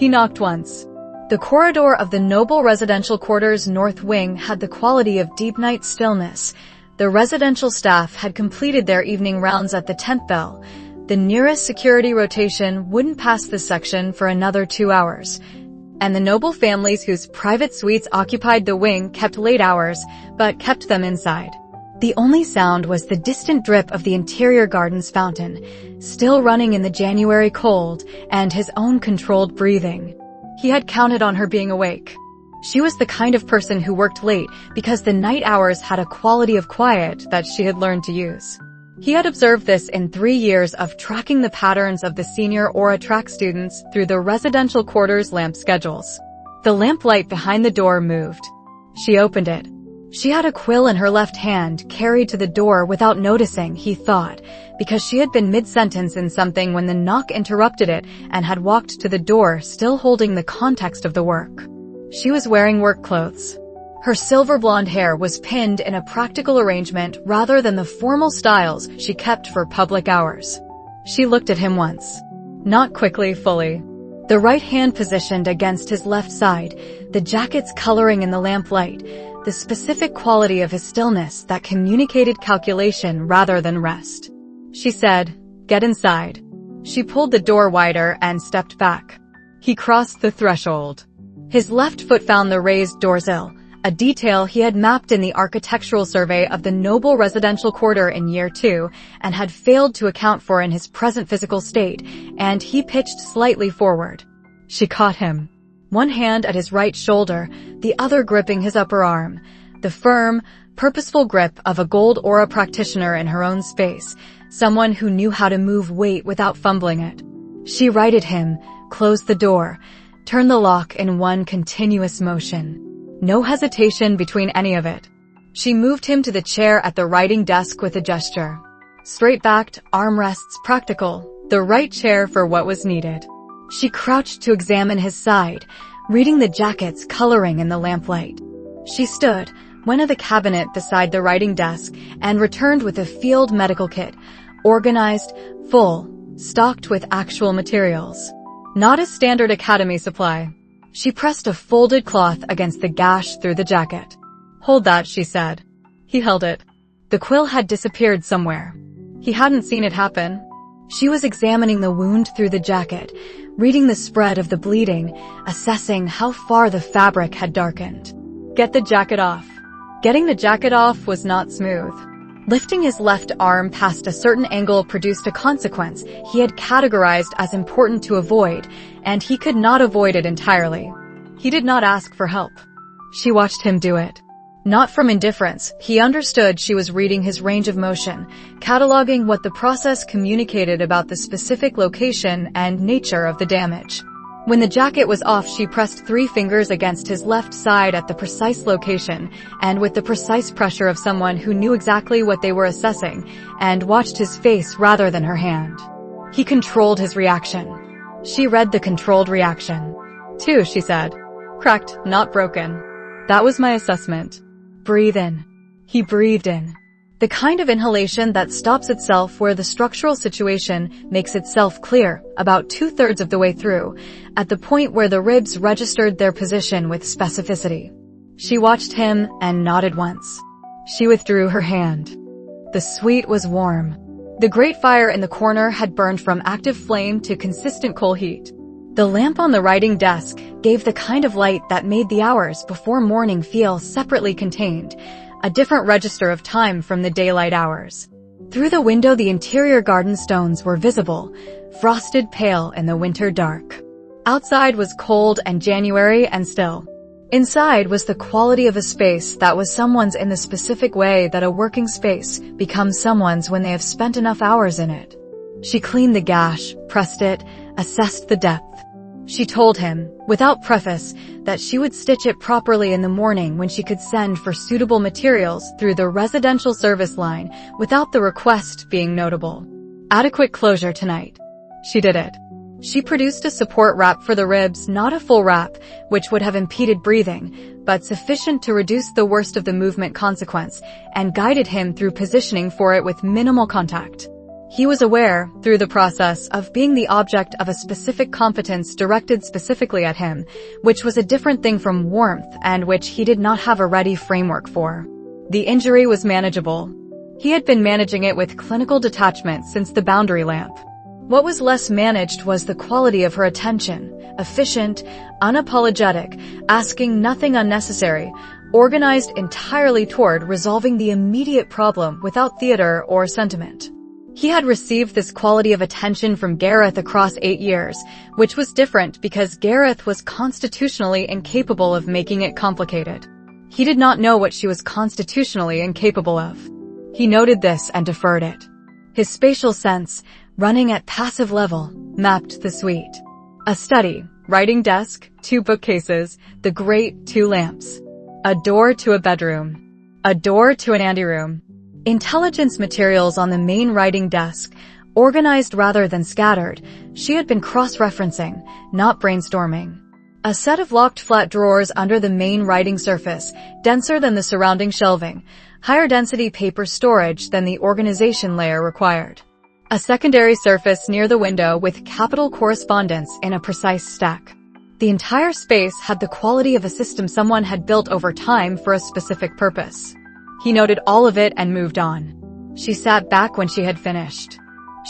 He knocked once. The corridor of the noble residential quarters north wing had the quality of deep night stillness. The residential staff had completed their evening rounds at the 10th bell. The nearest security rotation wouldn't pass this section for another 2 hours. And the noble families whose private suites occupied the wing kept late hours, but kept them inside. The only sound was the distant drip of the interior garden's fountain, still running in the January cold, and his own controlled breathing. He had counted on her being awake. She was the kind of person who worked late because the night hours had a quality of quiet that she had learned to use. He had observed this in 3 years of tracking the patterns of the senior Aura track students through the residential quarters lamp schedules. The lamp light behind the door moved. She opened it. She had a quill in her left hand carried to the door without noticing, he thought, because she had been mid-sentence in something when the knock interrupted it and had walked to the door still holding the context of the work. She was wearing work clothes. Her silver blonde hair was pinned in a practical arrangement rather than the formal styles she kept for public hours. She looked at him once. Not quickly, fully. The right hand positioned against his left side, the jacket's coloring in the lamplight, the specific quality of his stillness that communicated calculation rather than rest. She said, "Get inside." She pulled the door wider and stepped back. He crossed the threshold. His left foot found the raised door's sill, a detail he had mapped in the architectural survey of the noble residential quarter in year 2 and had failed to account for in his present physical state, and he pitched slightly forward. She caught him. One hand at his right shoulder, the other gripping his upper arm, the firm, purposeful grip of a gold aura practitioner in her own space, someone who knew how to move weight without fumbling it. She righted him, closed the door, turned the lock in one continuous motion. No hesitation between any of it. She moved him to the chair at the writing desk with a gesture. Straight-backed, armrests practical, the right chair for what was needed. She crouched to examine his side, reading the jacket's coloring in the lamplight. She stood, went to the cabinet beside the writing desk, and returned with a field medical kit, organized, full, stocked with actual materials. Not a standard academy supply. She pressed a folded cloth against the gash through the jacket. "Hold that," she said. He held it. The quill had disappeared somewhere. He hadn't seen it happen. She was examining the wound through the jacket, reading the spread of the bleeding, assessing how far the fabric had darkened. Get the jacket off. Getting the jacket off was not smooth. Lifting his left arm past a certain angle produced a consequence he had categorized as important to avoid, and he could not avoid it entirely. He did not ask for help. She watched him do it. Not from indifference, he understood she was reading his range of motion, cataloging what the process communicated about the specific location and nature of the damage. When the jacket was off, she pressed 3 fingers against his left side at the precise location, and with the precise pressure of someone who knew exactly what they were assessing, and watched his face rather than her hand. He controlled his reaction. She read the controlled reaction. 2, she said. Cracked, not broken. That was my assessment. Breathe in. He breathed in. The kind of inhalation that stops itself where the structural situation makes itself clear, about 2/3 of the way through, at the point where the ribs registered their position with specificity. She watched him and nodded once. She withdrew her hand. The suite was warm. The grate fire in the corner had burned from active flame to consistent coal heat. The lamp on the writing desk gave the kind of light that made the hours before morning feel separately contained, a different register of time from the daylight hours. Through the window the interior garden stones were visible, frosted pale in the winter dark. Outside was cold and January and still. Inside was the quality of a space that was someone's in the specific way that a working space becomes someone's when they have spent enough hours in it. She cleaned the gash, pressed it, assessed the depth. She told him, without preface, that she would stitch it properly in the morning when she could send for suitable materials through the residential service line without the request being notable. Adequate closure tonight. She did it. She produced a support wrap for the ribs, not a full wrap, which would have impeded breathing, but sufficient to reduce the worst of the movement consequence, and guided him through positioning for it with minimal contact. He was aware, through the process, of being the object of a specific competence directed specifically at him, which was a different thing from warmth and which he did not have a ready framework for. The injury was manageable. He had been managing it with clinical detachment since the boundary lamp. What was less managed was the quality of her attention, efficient, unapologetic, asking nothing unnecessary, organized entirely toward resolving the immediate problem without theater or sentiment. He had received this quality of attention from Gareth across 8 years, which was different because Gareth was constitutionally incapable of making it complicated. He did not know what she was constitutionally incapable of. He noted this and deferred it. His spatial sense, running at passive level, mapped the suite. A study, writing desk, 2 bookcases, the grate, 2 lamps. A door to a bedroom. A door to an anteroom. Intelligence materials on the main writing desk, organized rather than scattered. She had been cross-referencing, not brainstorming. A set of locked flat drawers under the main writing surface, denser than the surrounding shelving, higher density paper storage than the organization layer required. A secondary surface near the window with capital correspondence in a precise stack. The entire space had the quality of a system someone had built over time for a specific purpose. He noted all of it and moved on. She sat back when she had finished.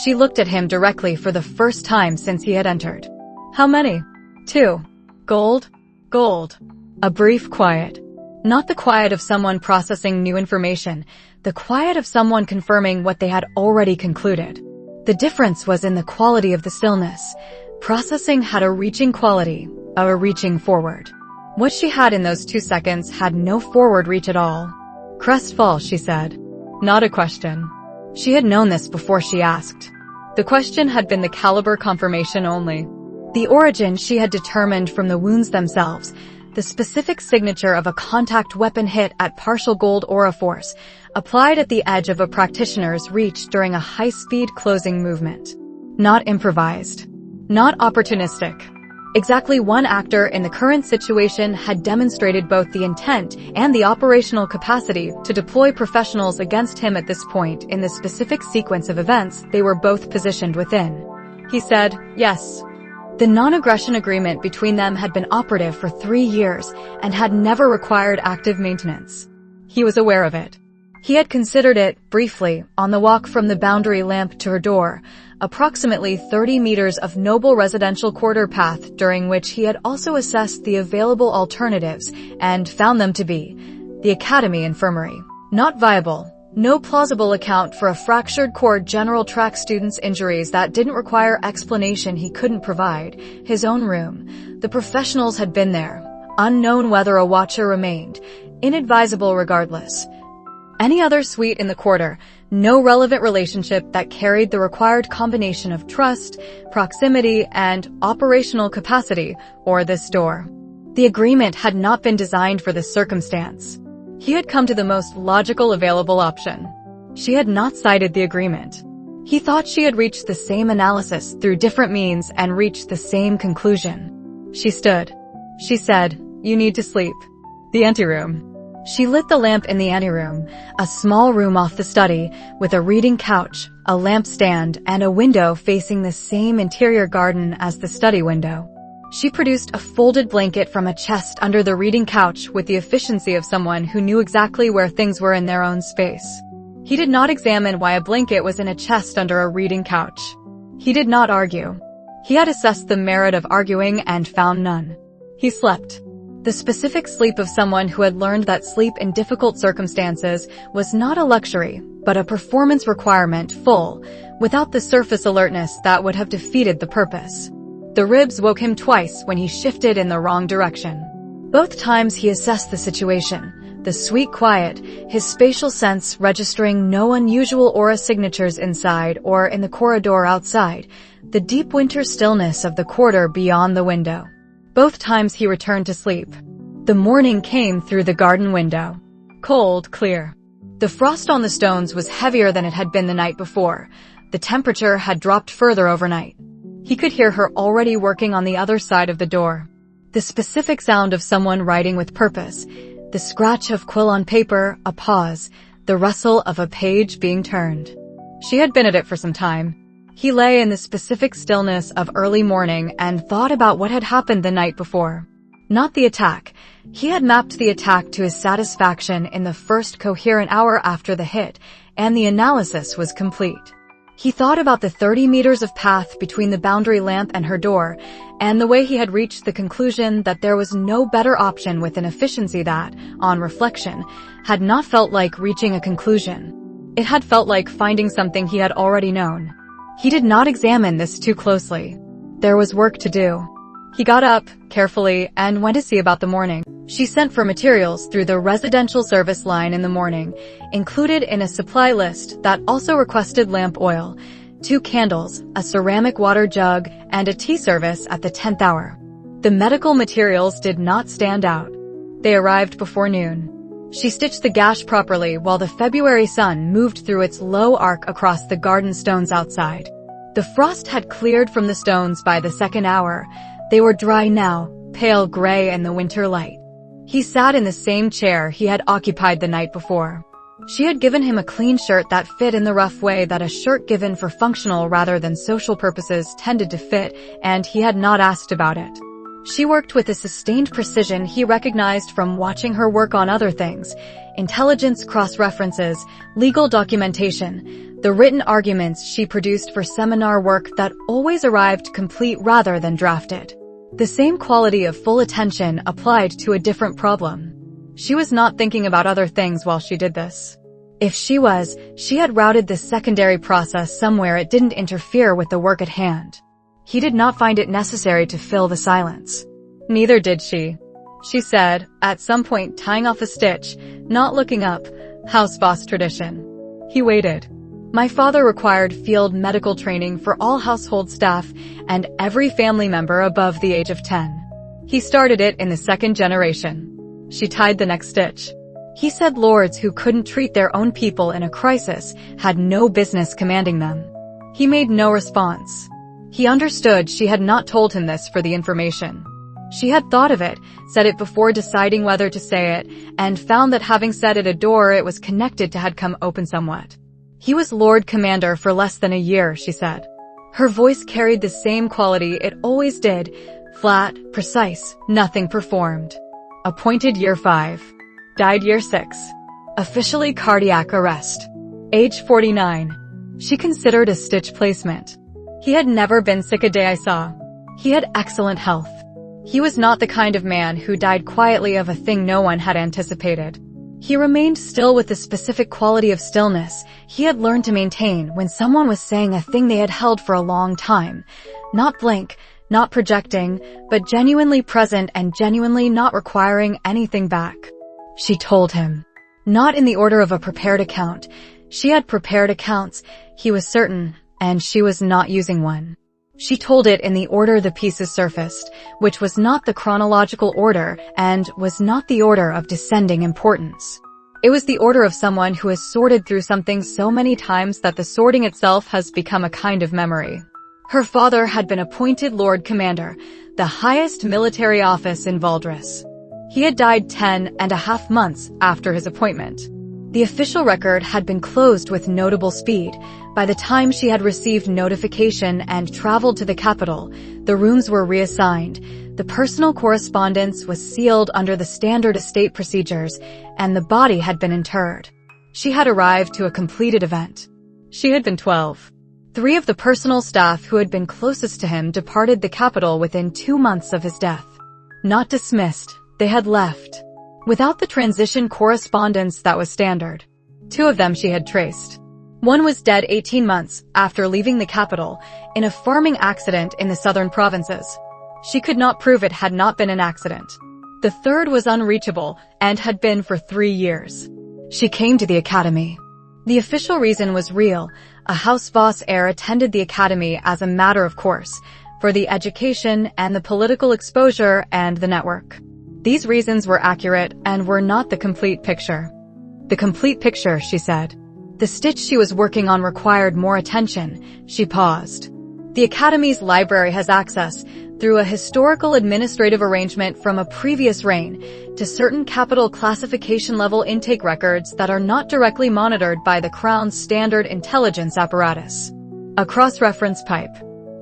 She looked at him directly for the first time since he had entered. How many? 2. Gold? Gold. A brief quiet. Not the quiet of someone processing new information, the quiet of someone confirming what they had already concluded. The difference was in the quality of the stillness. Processing had a reaching quality, a reaching forward. What she had in those 2 seconds had no forward reach at all. Crestfall, she said. Not a question. She had known this before she asked. The question had been the caliber confirmation only. The origin she had determined from the wounds themselves, the specific signature of a contact weapon hit at partial gold aura force, applied at the edge of a practitioner's reach during a high-speed closing movement. Not improvised. Not opportunistic. Exactly one actor in the current situation had demonstrated both the intent and the operational capacity to deploy professionals against him at this point in the specific sequence of events they were both positioned within. He said, yes. The non-aggression agreement between them had been operative for 3 years and had never required active maintenance. He was aware of it. He had considered it, briefly, on the walk from the boundary lamp to her door, approximately 30 meters of noble residential quarter path during which he had also assessed the available alternatives and found them to be the Academy Infirmary. Not viable. No plausible account for a fractured cord general track student's injuries that didn't require explanation he couldn't provide. His own room. The professionals had been there. Unknown whether a watcher remained. Inadvisable regardless. Any other suite in the quarter, no relevant relationship that carried the required combination of trust, proximity, and operational capacity, or this door. The agreement had not been designed for this circumstance. He had come to the most logical available option. She had not cited the agreement. He thought she had reached the same analysis through different means and reached the same conclusion. She stood. She said, "You need to sleep." The anteroom. She lit the lamp in the anteroom, a small room off the study, with a reading couch, a lamp stand, and a window facing the same interior garden as the study window. She produced a folded blanket from a chest under the reading couch with the efficiency of someone who knew exactly where things were in their own space. He did not examine why a blanket was in a chest under a reading couch. He did not argue. He had assessed the merit of arguing and found none. He slept. The specific sleep of someone who had learned that sleep in difficult circumstances was not a luxury, but a performance requirement full, without the surface alertness that would have defeated the purpose. The ribs woke him twice when he shifted in the wrong direction. Both times he assessed the situation, the sweet quiet, his spatial sense registering no unusual aura signatures inside or in the corridor outside, the deep winter stillness of the quarter beyond the window. Both times he returned to sleep. The morning came through the garden window. Cold, clear. The frost on the stones was heavier than it had been the night before. The temperature had dropped further overnight. He could hear her already working on the other side of the door. The specific sound of someone writing with purpose. The scratch of quill on paper, a pause, the rustle of a page being turned. She had been at it for some time. He lay in the specific stillness of early morning and thought about what had happened the night before. Not the attack. He had mapped the attack to his satisfaction in the first coherent hour after the hit, and the analysis was complete. He thought about the 30 meters of path between the boundary lamp and her door, and the way he had reached the conclusion that there was no better option with an efficiency that, on reflection, had not felt like reaching a conclusion. It had felt like finding something he had already known. He did not examine this too closely. There was work to do. He got up, carefully, and went to see about the morning. She sent for materials through the residential service line in the morning, included in a supply list that also requested lamp oil, 2 candles, a ceramic water jug, and a tea service at the 10th hour. The medical materials did not stand out. They arrived before noon. She stitched the gash properly while the February sun moved through its low arc across the garden stones outside. The frost had cleared from the stones by the 2nd hour. They were dry now, pale gray in the winter light. He sat in the same chair he had occupied the night before. She had given him a clean shirt that fit in the rough way that a shirt given for functional rather than social purposes tended to fit, and he had not asked about it. She worked with a sustained precision he recognized from watching her work on other things: intelligence cross-references, legal documentation, the written arguments she produced for seminar work that always arrived complete rather than drafted. The same quality of full attention applied to a different problem. She was not thinking about other things while she did this. If she was, she had routed this secondary process somewhere it didn't interfere with the work at hand. He did not find it necessary to fill the silence. Neither did she. She said, at some point tying off a stitch, not looking up, House Voss tradition. He waited. My father required field medical training for all household staff and every family member above the age of 10. He started it in the 2nd generation. She tied the next stitch. He said lords who couldn't treat their own people in a crisis had no business commanding them. He made no response. He understood she had not told him this for the information. She had thought of it, said it before deciding whether to say it, and found that having said it a door it was connected to had come open somewhat. He was Lord Commander for less than a year, she said. Her voice carried the same quality it always did, flat, precise, nothing performed. Appointed year 5. Died year 6. Officially cardiac arrest. Age 49. She considered a stitch placement. He had never been sick a day I saw. He had excellent health. He was not the kind of man who died quietly of a thing no one had anticipated. He remained still with the specific quality of stillness he had learned to maintain when someone was saying a thing they had held for a long time. Not blank, not projecting, but genuinely present and genuinely not requiring anything back. She told him. Not in the order of a prepared account. She had prepared accounts, he was certain, and she was not using one. She told it in the order the pieces surfaced, which was not the chronological order and was not the order of descending importance. It was the order of someone who has sorted through something so many times that the sorting itself has become a kind of memory. Her father had been appointed Lord Commander, the highest military office in Valdris. He had died 10.5 months after his appointment. The official record had been closed with notable speed. By the time she had received notification and traveled to the capital, the rooms were reassigned, the personal correspondence was sealed under the standard estate procedures, and the body had been interred. She had arrived to a completed event. She had been 12. 3 of the personal staff who had been closest to him departed the capital within 2 months of his death. Not dismissed, they had left. Without the transition correspondence that was standard. 2 of them she had traced. One was dead 18 months after leaving the capital in a farming accident in the southern provinces. She could not prove it had not been an accident. The 3rd was unreachable and had been for 3 years. She came to the academy. The official reason was real. A House Voss heir attended the academy as a matter of course, for the education and the political exposure and the network. These reasons were accurate and were not the complete picture. The complete picture, she said. The stitch she was working on required more attention. She paused. The Academy's library has access. through a historical administrative arrangement from a previous reign to certain capital classification level intake records that are not directly monitored by the Crown's standard intelligence apparatus. A cross-reference pipe.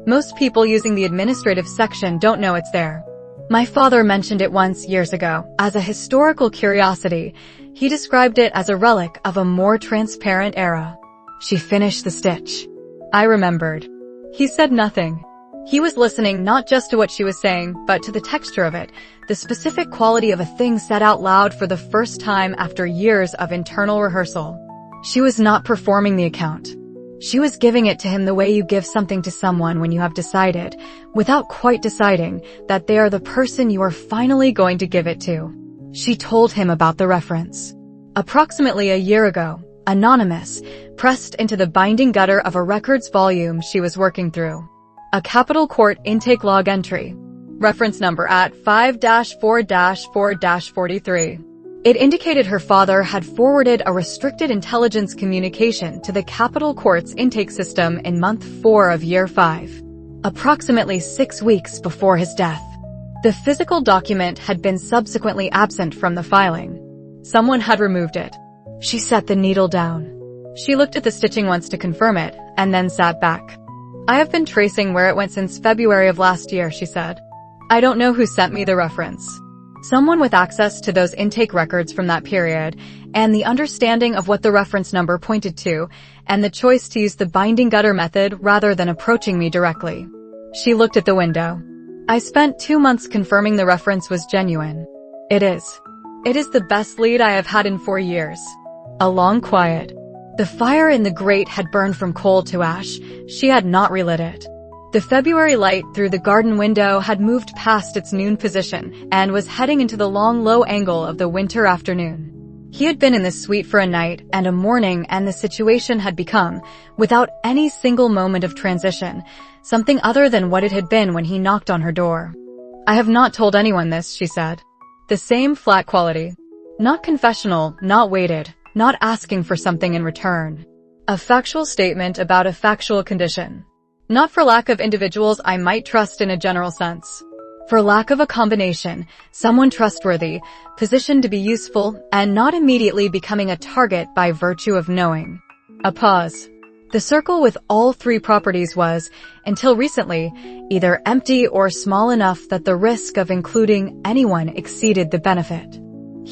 Most people using the administrative section don't know it's there. My father mentioned it once years ago as a historical curiosity. He described it as a relic of a more transparent era. She finished the stitch. I remembered. He said nothing. He was listening not just to what she was saying, but to the texture of it, the specific quality of a thing said out loud for the first time after years of internal rehearsal. She was not performing the account. She was giving it to him the way you give something to someone when you have decided, without quite deciding, that they are the person you are finally going to give it to. She told him about the reference. Approximately a year ago, anonymous, pressed into the binding gutter of a records volume she was working through. A Capital Court intake log entry. Reference number at 5-4-4-43. It indicated her father had forwarded a restricted intelligence communication to the Capital Court's intake system in month 4 of year 5, approximately 6 weeks before his death. The physical document had been subsequently absent from the filing. Someone had removed it. She set the needle down. She looked at the stitching once to confirm it, and then sat back. I have been tracing where it went since February of last year, she said. I don't know who sent me the reference. Someone with access to those intake records from that period, and the understanding of what the reference number pointed to, and the choice to use the binding gutter method rather than approaching me directly. She looked at the window. I spent 2 months confirming the reference was genuine. It is. It is the best lead I have had in 4 years. A long quiet. The fire in the grate had burned from coal to ash. She had not relit it. The February light through the garden window had moved past its noon position and was heading into the long low angle of the winter afternoon. He had been in this suite for a night and a morning, and the situation had become, without any single moment of transition, something other than what it had been when he knocked on her door. I have not told anyone this, she said. The same flat quality. Not confessional, not weighted, not asking for something in return. A factual statement about a factual condition. Not for lack of individuals I might trust in a general sense. For lack of a combination, someone trustworthy, positioned to be useful, and not immediately becoming a target by virtue of knowing. A pause. The circle with all 3 properties was, until recently, either empty or small enough that the risk of including anyone exceeded the benefit.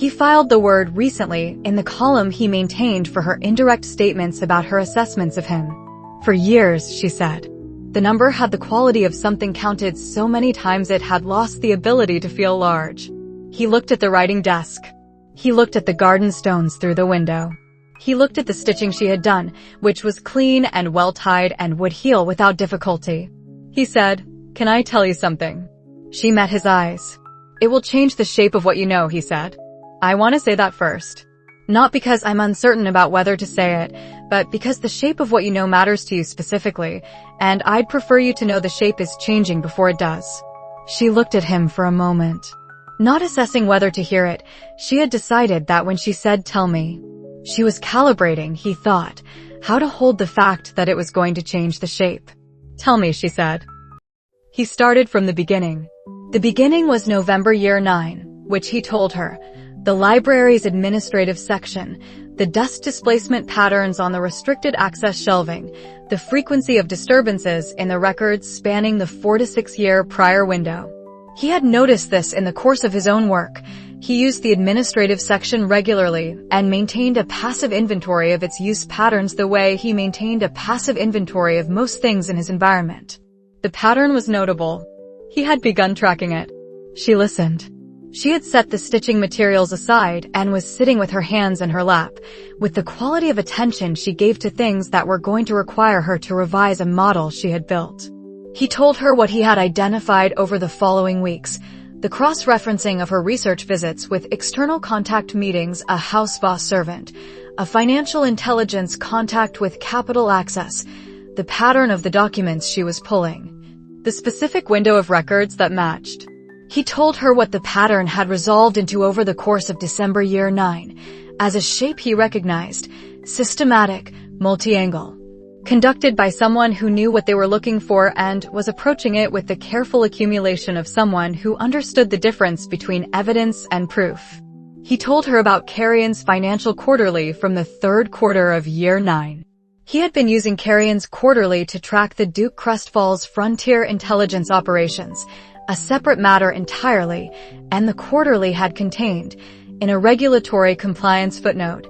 He filed the word recently in the column he maintained for her indirect statements about her assessments of him. For years, she said. The number had the quality of something counted so many times it had lost the ability to feel large. He looked at the writing desk. He looked at the garden stones through the window. He looked at the stitching she had done, which was clean and well-tied and would heal without difficulty. He said, "Can I tell you something?" She met his eyes. "It will change the shape of what you know," he said. "I want to say that first. Not because I'm uncertain about whether to say it, but because the shape of what you know matters to you specifically, and I'd prefer you to know the shape is changing before it does." She looked at him for a moment. Not assessing whether to hear it, she had decided that when she said, "Tell me," she was calibrating, he thought, how to hold the fact that it was going to change the shape. "Tell me," she said. He started from the beginning. The beginning was November year 9, which he told her. The library's administrative section, the dust displacement patterns on the restricted access shelving, the frequency of disturbances in the records spanning the 4 to 6 year prior window. He had noticed this in the course of his own work. He used the administrative section regularly and maintained a passive inventory of its use patterns the way he maintained a passive inventory of most things in his environment. The pattern was notable. He had begun tracking it. She listened. She had set the stitching materials aside and was sitting with her hands in her lap, with the quality of attention she gave to things that were going to require her to revise a model she had built. He told her what he had identified over the following weeks, the cross-referencing of her research visits with external contact meetings, a house Voss servant, a financial intelligence contact with capital access, the pattern of the documents she was pulling, the specific window of records that matched. He told her what the pattern had resolved into over the course of December year 9, as a shape he recognized, systematic, multi-angle, conducted by someone who knew what they were looking for and was approaching it with the careful accumulation of someone who understood the difference between evidence and proof. He told her about Carrion's financial quarterly from the third quarter of year 9. He had been using Carrion's quarterly to track the Duke Crestfall's frontier intelligence operations, a separate matter entirely, and the quarterly had contained, in a regulatory compliance footnote,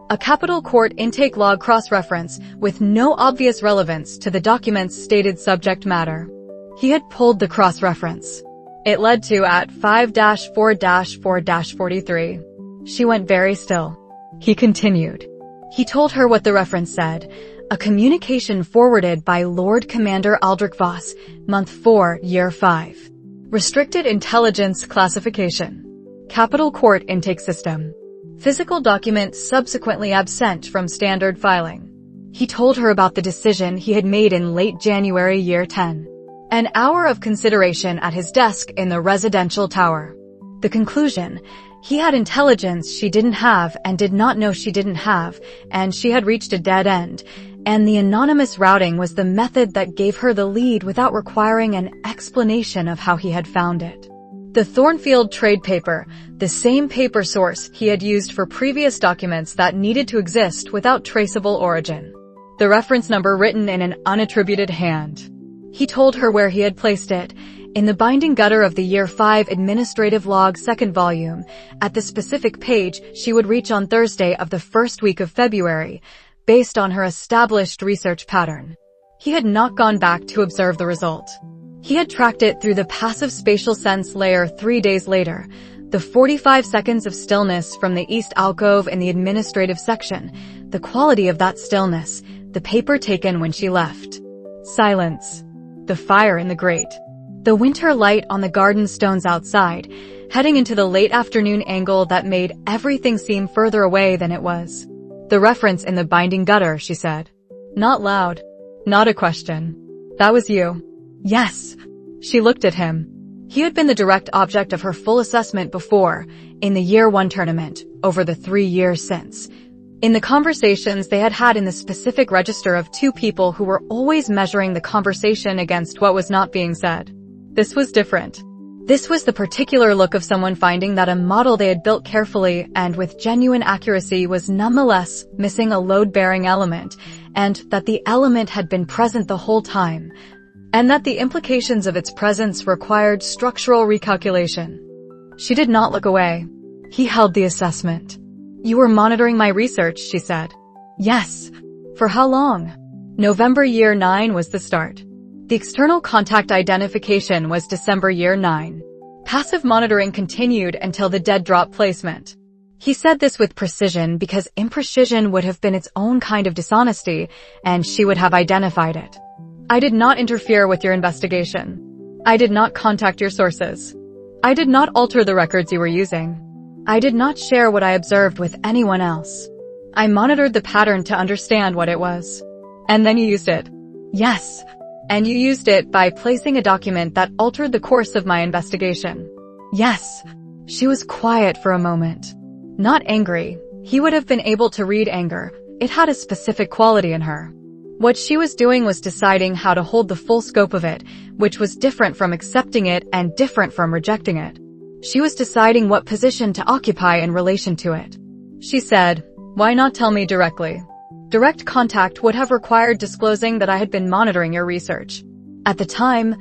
a Capital Court intake log cross-reference with no obvious relevance to the document's stated subject matter. He had pulled the cross-reference. It led to at 5-4-4-43. She went very still. He continued. He told her what the reference said, a communication forwarded by Lord Commander Aldric Voss, month 4, year 5. Restricted Intelligence Classification. Capital Court Intake System. Physical document subsequently absent from standard filing. He told her about the decision he had made in late January year 10. An hour of consideration at his desk in the residential tower. The conclusion, he had intelligence she didn't have and did not know she didn't have, and she had reached a dead end, and the anonymous routing was the method that gave her the lead without requiring an explanation of how he had found it. The Thornfield trade paper, the same paper source he had used for previous documents that needed to exist without traceable origin. The reference number written in an unattributed hand. He told her where he had placed it, in the binding gutter of the Year 5 Administrative Log 2nd volume, at the specific page she would reach on Thursday of the first week of February, based on her established research pattern. He had not gone back to observe the result. He had tracked it through the passive spatial sense layer 3 days later, the 45 seconds of stillness from the east alcove in the administrative section, the quality of that stillness, the paper taken when she left. Silence. The fire in the grate. The winter light on the garden stones outside, heading into the late afternoon angle that made everything seem further away than it was. The reference in the binding gutter, she said. Not loud. Not a question. That was you. Yes. She looked at him. He had been the direct object of her full assessment before, in the year 1 tournament, over the 3 years since. In the conversations they had had in the specific register of 2 people who were always measuring the conversation against what was not being said. This was different. This was the particular look of someone finding that a model they had built carefully and with genuine accuracy was nonetheless missing a load-bearing element, and that the element had been present the whole time, and that the implications of its presence required structural recalculation. She did not look away. He held the assessment. You were monitoring my research, she said. Yes. For how long? November year 9 was the start. The external contact identification was December year 9. Passive monitoring continued until the dead drop placement. He said this with precision because imprecision would have been its own kind of dishonesty, and she would have identified it. I did not interfere with your investigation. I did not contact your sources. I did not alter the records you were using. I did not share what I observed with anyone else. I monitored the pattern to understand what it was. And then you used it. Yes. And you used it by placing a document that altered the course of my investigation. Yes. She was quiet for a moment. Not angry. He would have been able to read anger. It had a specific quality in her. What she was doing was deciding how to hold the full scope of it, which was different from accepting it and different from rejecting it. She was deciding what position to occupy in relation to it. She said, "Why not tell me directly?" Direct contact would have required disclosing that I had been monitoring your research. At the time,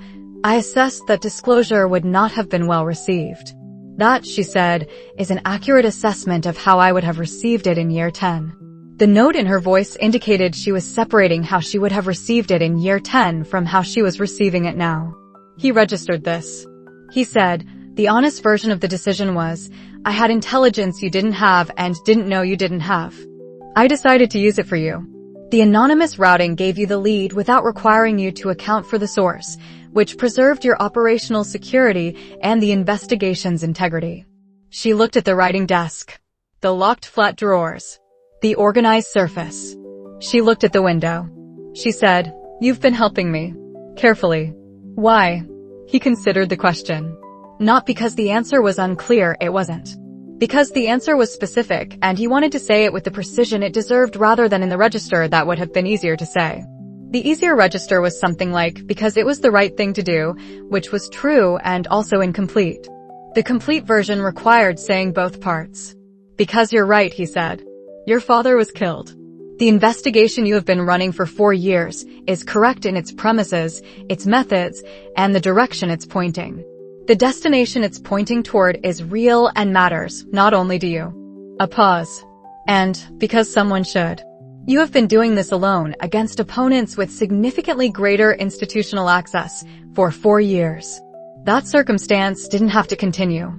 I assessed that disclosure would not have been well received. That, she said, is an accurate assessment of how I would have received it in year 10. The note in her voice indicated she was separating how she would have received it in year 10 from how she was receiving it now. He registered this. He said, the honest version of the decision was, I had intelligence you didn't have and didn't know you didn't have. I decided to use it for you. The anonymous routing gave you the lead without requiring you to account for the source, which preserved your operational security and the investigation's integrity. She looked at the writing desk, the locked flat drawers, the organized surface. She looked at the window. She said, "You've been helping me." Carefully. Why? He considered the question. Not because the answer was unclear, it wasn't. Because the answer was specific, and he wanted to say it with the precision it deserved rather than in the register that would have been easier to say. The easier register was something like, because it was the right thing to do, which was true and also incomplete. The complete version required saying both parts. Because you're right, he said. Your father was killed. The investigation you have been running for 4 years is correct in its premises, its methods, and the direction it's pointing. The destination it's pointing toward is real and matters, not only to you. A pause. And, because someone should. You have been doing this alone against opponents with significantly greater institutional access for 4 years. That circumstance didn't have to continue.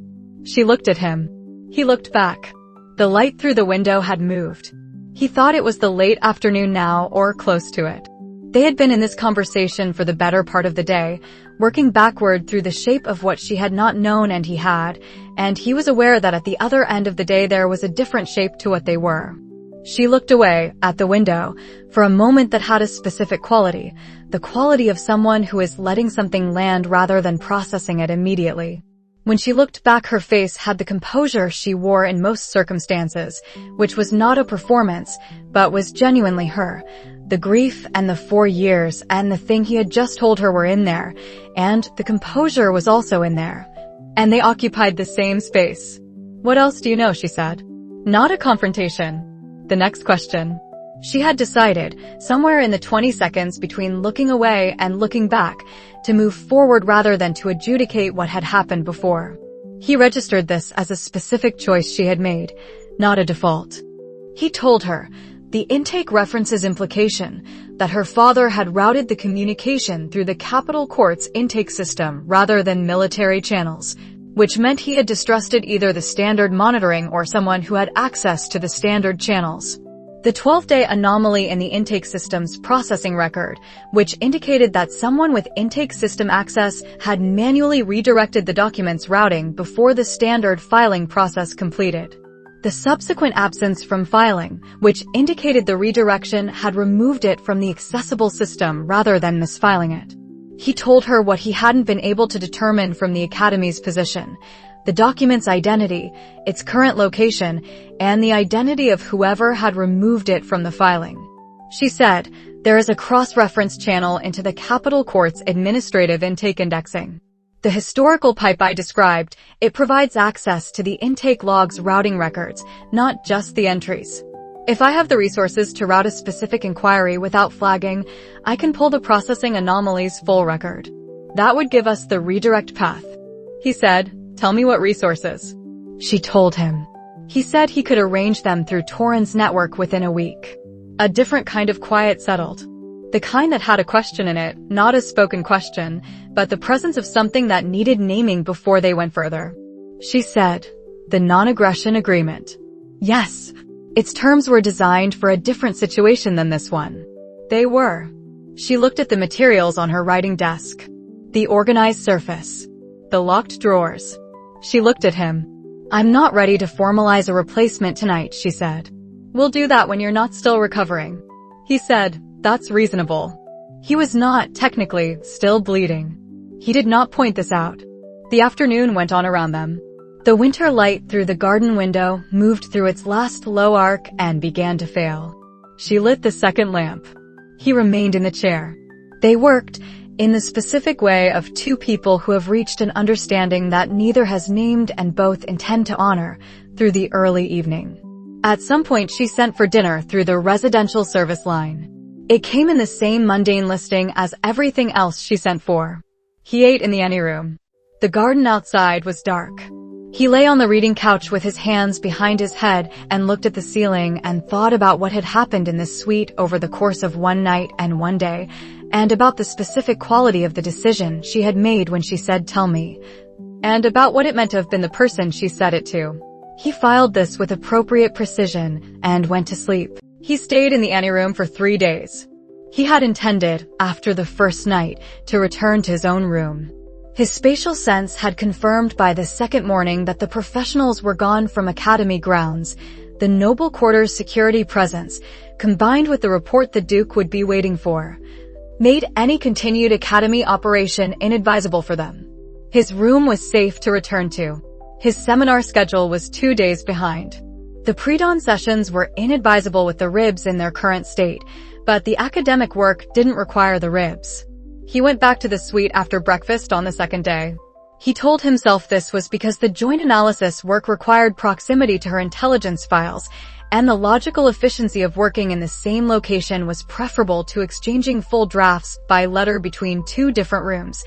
She looked at him. He looked back. The light through the window had moved. He thought it was the late afternoon now, or close to it. They had been in this conversation for the better part of the day, working backward through the shape of what she had not known and he was aware that at the other end of the day there was a different shape to what they were. She looked away, at the window, for a moment that had a specific quality, the quality of someone who is letting something land rather than processing it immediately. When she looked back, her face had the composure she wore in most circumstances, which was not a performance, but was genuinely her. The grief and the 4 years and the thing he had just told her were in there, and the composure was also in there. And they occupied the same space. What else do you know, she said. Not a confrontation. The next question. She had decided, somewhere in the 20 seconds between looking away and looking back, to move forward rather than to adjudicate what had happened before. He registered this as a specific choice she had made, not a default. He told her, the intake references implication, that her father had routed the communication through the Capitol Court's intake system rather than military channels, which meant he had distrusted either the standard monitoring or someone who had access to the standard channels. The 12-day anomaly in the intake system's processing record, which indicated that someone with intake system access had manually redirected the document's routing before the standard filing process completed. The subsequent absence from filing, which indicated the redirection had removed it from the accessible system rather than misfiling it. He told her what he hadn't been able to determine from the Academy's position, the document's identity, its current location, and the identity of whoever had removed it from the filing. She said, there is a cross-reference channel into the Capitol Court's administrative intake indexing. The historical pipe I described, it provides access to the intake log's routing records, not just the entries. If I have the resources to route a specific inquiry without flagging, I can pull the processing anomaly's full record. That would give us the redirect path. He said, tell me what resources. She told him. He said he could arrange them through Torrens network within a week. A different kind of quiet settled. The kind that had a question in it, not a spoken question, but the presence of something that needed naming before they went further. She said, the non-aggression agreement. Yes, its terms were designed for a different situation than this one. They were. She looked at the materials on her writing desk. The organized surface. The locked drawers. She looked at him. I'm not ready to formalize a replacement tonight, she said. We'll do that when you're not still recovering. He said, that's reasonable. He was not, technically, still bleeding. He did not point this out. The afternoon went on around them. The winter light through the garden window moved through its last low arc and began to fail. She lit the second lamp. He remained in the chair. They worked, in the specific way of two people who have reached an understanding that neither has named and both intend to honor, through the early evening. At some point she sent for dinner through the residential service line. It came in the same mundane listing as everything else she sent for. He ate in the anteroom. The garden outside was dark. He lay on the reading couch with his hands behind his head and looked at the ceiling and thought about what had happened in this suite over the course of one night and one day, and about the specific quality of the decision she had made when she said, tell me, and about what it meant to have been the person she said it to. He filed this with appropriate precision and went to sleep. He stayed in the anteroom for 3 days. He had intended, after the first night, to return to his own room. His spatial sense had confirmed by the second morning that the professionals were gone from Academy grounds. The noble quarter's security presence, combined with the report the Duke would be waiting for, made any continued Academy operation inadvisable for them. His room was safe to return to. His seminar schedule was 2 days behind. The pre-dawn sessions were inadvisable with the ribs in their current state, But the academic work didn't require the ribs. He went back to the suite after breakfast on the second day. He told himself this was because the joint analysis work required proximity to her intelligence files, and the logical efficiency of working in the same location was preferable to exchanging full drafts by letter between two different rooms.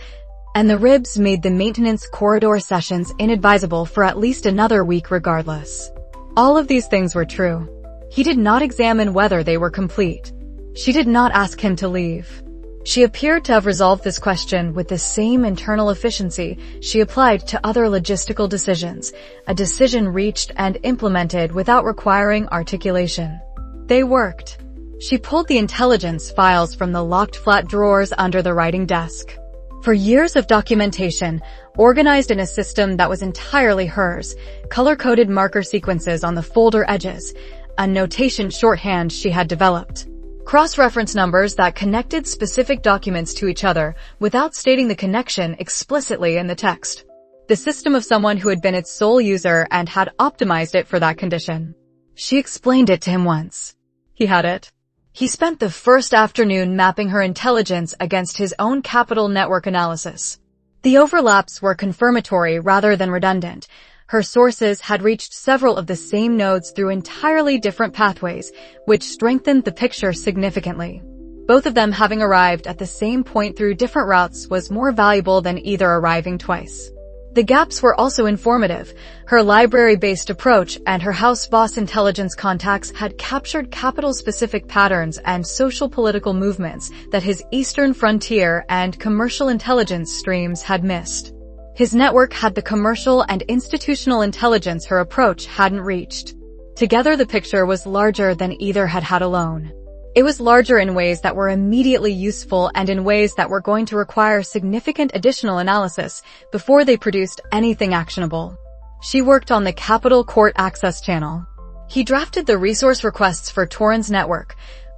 And the ribs made the maintenance corridor sessions inadvisable for at least another week regardless. All of these things were true. He did not examine whether they were complete. She did not ask him to leave. She appeared to have resolved this question with the same internal efficiency she applied to other logistical decisions, a decision reached and implemented without requiring articulation. They worked. She pulled the intelligence files from the locked flat drawers under the writing desk. For years of documentation, organized in a system that was entirely hers, color-coded marker sequences on the folder edges, a notation shorthand she had developed. Cross-reference numbers that connected specific documents to each other without stating the connection explicitly in the text. The system of someone who had been its sole user and had optimized it for that condition. She explained it to him once. He had it. He spent the first afternoon mapping her intelligence against his own capital network analysis. The overlaps were confirmatory rather than redundant. Her sources had reached several of the same nodes through entirely different pathways, which strengthened the picture significantly. Both of them having arrived at the same point through different routes was more valuable than either arriving twice. The gaps were also informative. Her library-based approach and her House Voss intelligence contacts had captured capital-specific patterns and social-political movements that his Eastern Frontier and commercial intelligence streams had missed. His network had the commercial and institutional intelligence her approach hadn't reached. Together the picture was larger than either had had alone. It was larger in ways that were immediately useful and in ways that were going to require significant additional analysis before they produced anything actionable. She worked on the Capital Court Access Channel. He drafted the resource requests for Torrens network,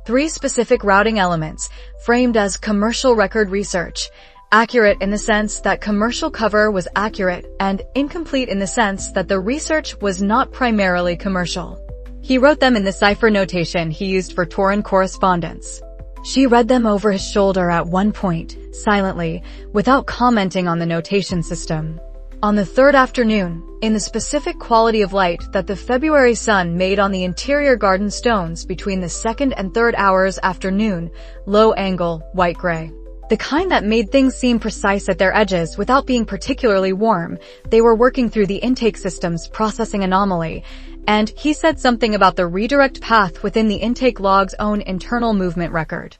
3 specific routing elements, framed as commercial record research, accurate in the sense that commercial cover was accurate and incomplete in the sense that the research was not primarily commercial. He wrote them in the cipher notation he used for Torren correspondence. She read them over his shoulder at one point, silently, without commenting on the notation system. On the third afternoon, in the specific quality of light that the February sun made on the interior garden stones between the second and third hours after noon, low angle, white-gray. The kind that made things seem precise at their edges without being particularly warm, they were working through the intake system's processing anomaly, and he said something about the redirect path within the intake log's own internal movement record.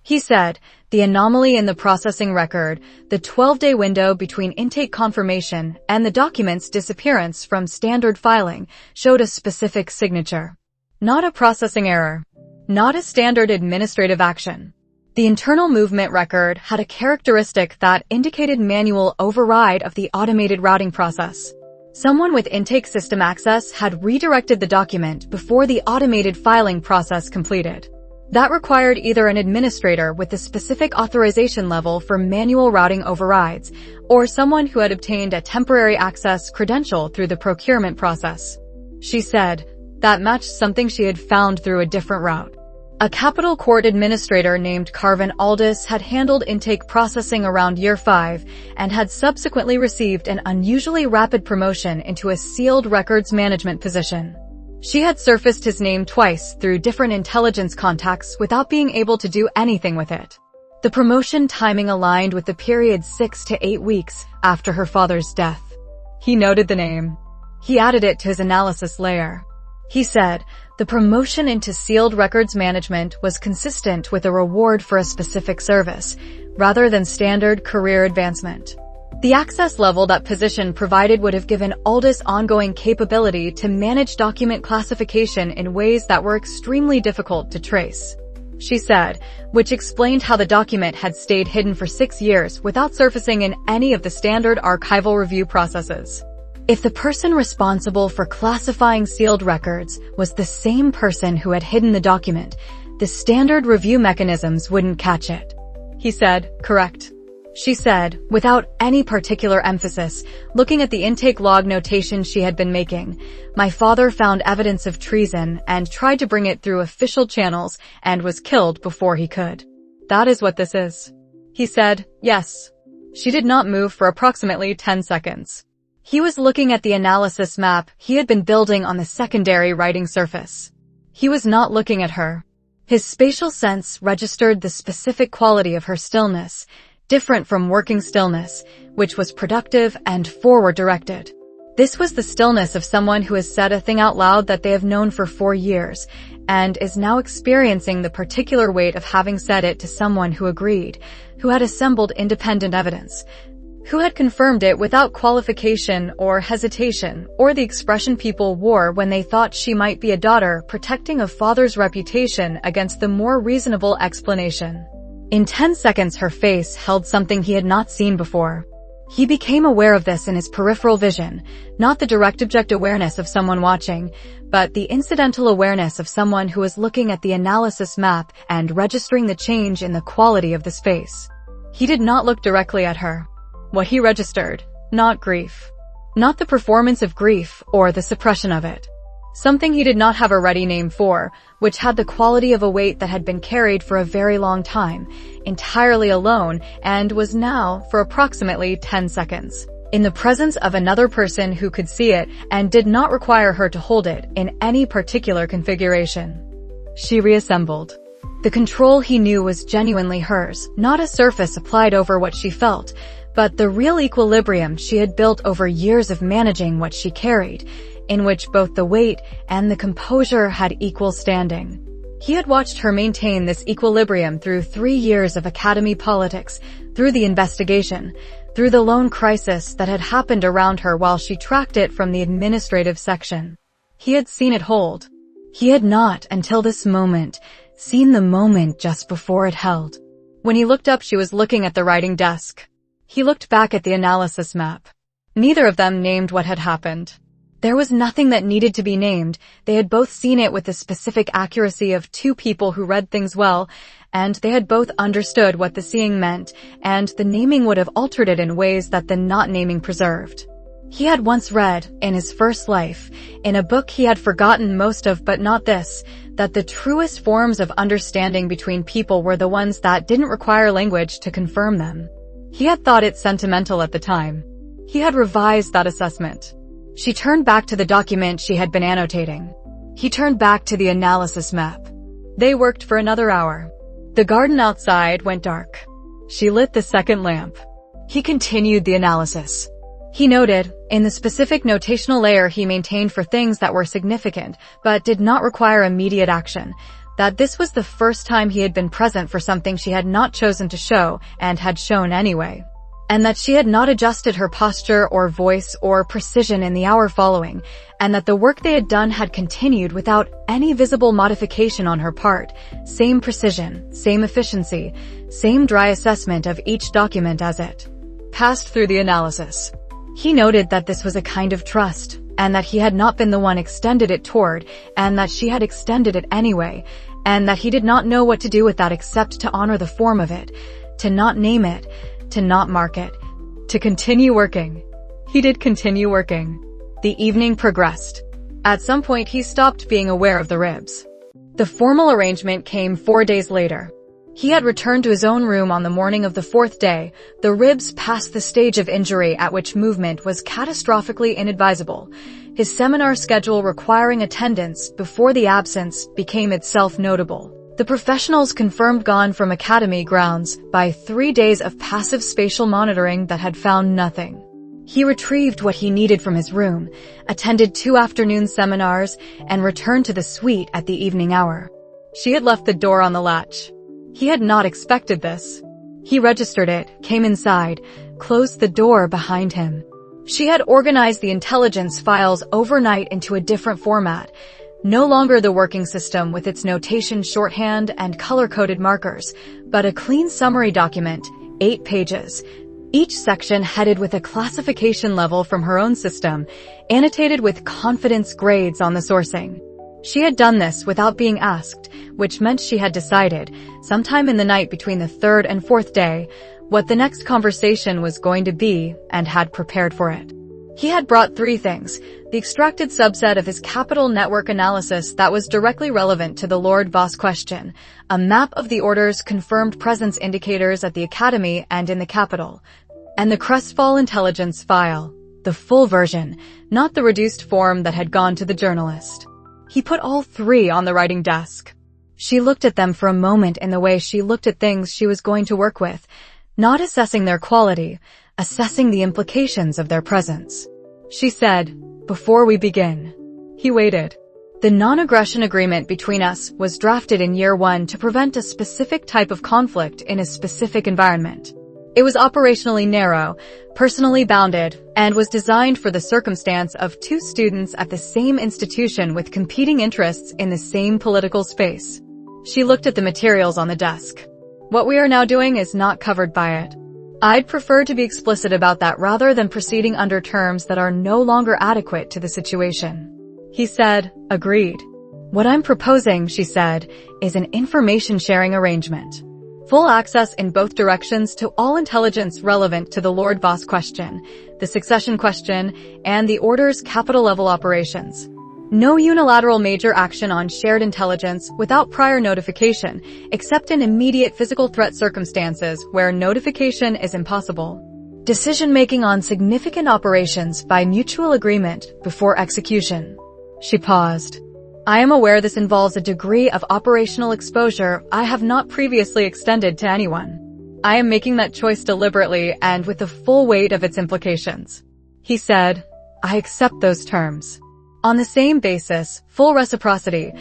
He said, the anomaly in the processing record, the 12-day window between intake confirmation and the document's disappearance from standard filing, showed a specific signature. Not a processing error. Not a standard administrative action. The internal movement record had a characteristic that indicated manual override of the automated routing process. Someone with intake system access had redirected the document before the automated filing process completed. That required either an administrator with the specific authorization level for manual routing overrides, or someone who had obtained a temporary access credential through the procurement process. She said that matched something she had found through a different route. A capital court administrator named Carvin Aldis had handled intake processing around year 5 and had subsequently received an unusually rapid promotion into a sealed records management position. She had surfaced his name twice through different intelligence contacts without being able to do anything with it. The promotion timing aligned with the period 6 to 8 weeks after her father's death. He noted the name. He added it to his analysis layer. He said, the promotion into sealed records management was consistent with a reward for a specific service, rather than standard career advancement. The access level that position provided would have given Aldis ongoing capability to manage document classification in ways that were extremely difficult to trace. She said, which explained how the document had stayed hidden for 6 years without surfacing in any of the standard archival review processes. If the person responsible for classifying sealed records was the same person who had hidden the document, the standard review mechanisms wouldn't catch it. He said, correct. she said, without any particular emphasis, looking at the intake log notation she had been making. My father found evidence of treason and tried to bring it through official channels and was killed before he could. That is what this is. He said, yes. She did not move for approximately 10 seconds. He was looking at the analysis map he had been building on the secondary writing surface. He was not looking at her. His spatial sense registered the specific quality of her stillness, different from working stillness, which was productive and forward-directed. This was the stillness of someone who has said a thing out loud that they have known for 4 years, and is now experiencing the particular weight of having said it to someone who agreed, who had assembled independent evidence, who had confirmed it without qualification or hesitation, or the expression people wore when they thought she might be a daughter protecting a father's reputation against the more reasonable explanation. In 10 seconds her face held something he had not seen before. He became aware of this in his peripheral vision, not the direct object awareness of someone watching, but the incidental awareness of someone who was looking at the analysis map and registering the change in the quality of the space. He did not look directly at her. What he registered, not grief. Not the performance of grief or the suppression of it. Something he did not have a ready name for, which had the quality of a weight that had been carried for a very long time, entirely alone, and was now, for approximately 10 seconds, in the presence of another person who could see it and did not require her to hold it in any particular configuration. She reassembled. The control he knew was genuinely hers, not a surface applied over what she felt, but the real equilibrium she had built over years of managing what she carried, in which both the weight and the composure had equal standing. He had watched her maintain this equilibrium through 3 years of academy politics, through the investigation, through the lone crisis that had happened around her while she tracked it from the administrative section. He had seen it hold. He had not, until this moment, seen the moment just before it held. When he looked up, she was looking at the writing desk. He looked back at the analysis map. Neither of them named what had happened. There was nothing that needed to be named. They had both seen it with the specific accuracy of 2 people who read things well, and they had both understood what the seeing meant, and the naming would have altered it in ways that the not naming preserved. He had once read, in his first life, in a book he had forgotten most of but not this, that the truest forms of understanding between people were the ones that didn't require language to confirm them. He had thought it sentimental at the time. He had revised that assessment. She turned back to the document she had been annotating. He turned back to the analysis map. They worked for another hour. The garden outside went dark. She lit the second lamp. He continued the analysis. He noted, in the specific notational layer he maintained for things that were significant but did not require immediate action, that this was the first time he had been present for something she had not chosen to show and had shown anyway, and that she had not adjusted her posture or voice or precision in the hour following, and that the work they had done had continued without any visible modification on her part, same precision, same efficiency, same dry assessment of each document as it passed through the analysis. He noted that this was a kind of trust, and that he had not been the one extended it toward, and that she had extended it anyway, and that he did not know what to do with that except to honor the form of it, to not name it, to not mark it, to continue working. He did continue working. The evening progressed. At some point he stopped being aware of the ribs. The formal arrangement came 4 days later. He had returned to his own room on the morning of the 4th day. The ribs passed the stage of injury at which movement was catastrophically inadvisable. His seminar schedule requiring attendance before the absence became itself notable. The professionals confirmed gone from academy grounds by 3 days of passive spatial monitoring that had found nothing. He retrieved what he needed from his room, attended 2 afternoon seminars, and returned to the suite at the evening hour. She had left the door on the latch. He had not expected this. He registered it, came inside, closed the door behind him. She had organized the intelligence files overnight into a different format. No longer the working system with its notation shorthand and color-coded markers, but a clean summary document, 8 pages. Each section headed with a classification level from her own system, annotated with confidence grades on the sourcing. She had done this without being asked, which meant she had decided, sometime in the night between the 3rd and 4th day, what the next conversation was going to be, and had prepared for it. He had brought 3 things: the extracted subset of his capital network analysis that was directly relevant to the Lord Voss question, a map of the Order's confirmed presence indicators at the Academy and in the capital, and the Crestfall intelligence file, the full version, not the reduced form that had gone to the journalist. He put all 3 on the writing desk. She looked at them for a moment in the way she looked at things she was going to work with, not assessing their quality, assessing the implications of their presence. She said, "Before we begin." He waited. The non-aggression agreement between us was drafted in year 1 to prevent a specific type of conflict in a specific environment. It was operationally narrow, personally bounded, and was designed for the circumstance of 2 students at the same institution with competing interests in the same political space. She looked at the materials on the desk. What we are now doing is not covered by it. I'd prefer to be explicit about that rather than proceeding under terms that are no longer adequate to the situation. He said, "Agreed. What I'm proposing," she said, "is an information-sharing arrangement. Full access in both directions to all intelligence relevant to the Lord Voss question, the succession question, and the Order's capital-level operations. No unilateral major action on shared intelligence without prior notification, except in immediate physical threat circumstances where notification is impossible. Decision-making on significant operations by mutual agreement before execution." She paused. "I am aware this involves a degree of operational exposure I have not previously extended to anyone. I am making that choice deliberately and with the full weight of its implications." He said, "I accept those terms. On the same basis, full reciprocity,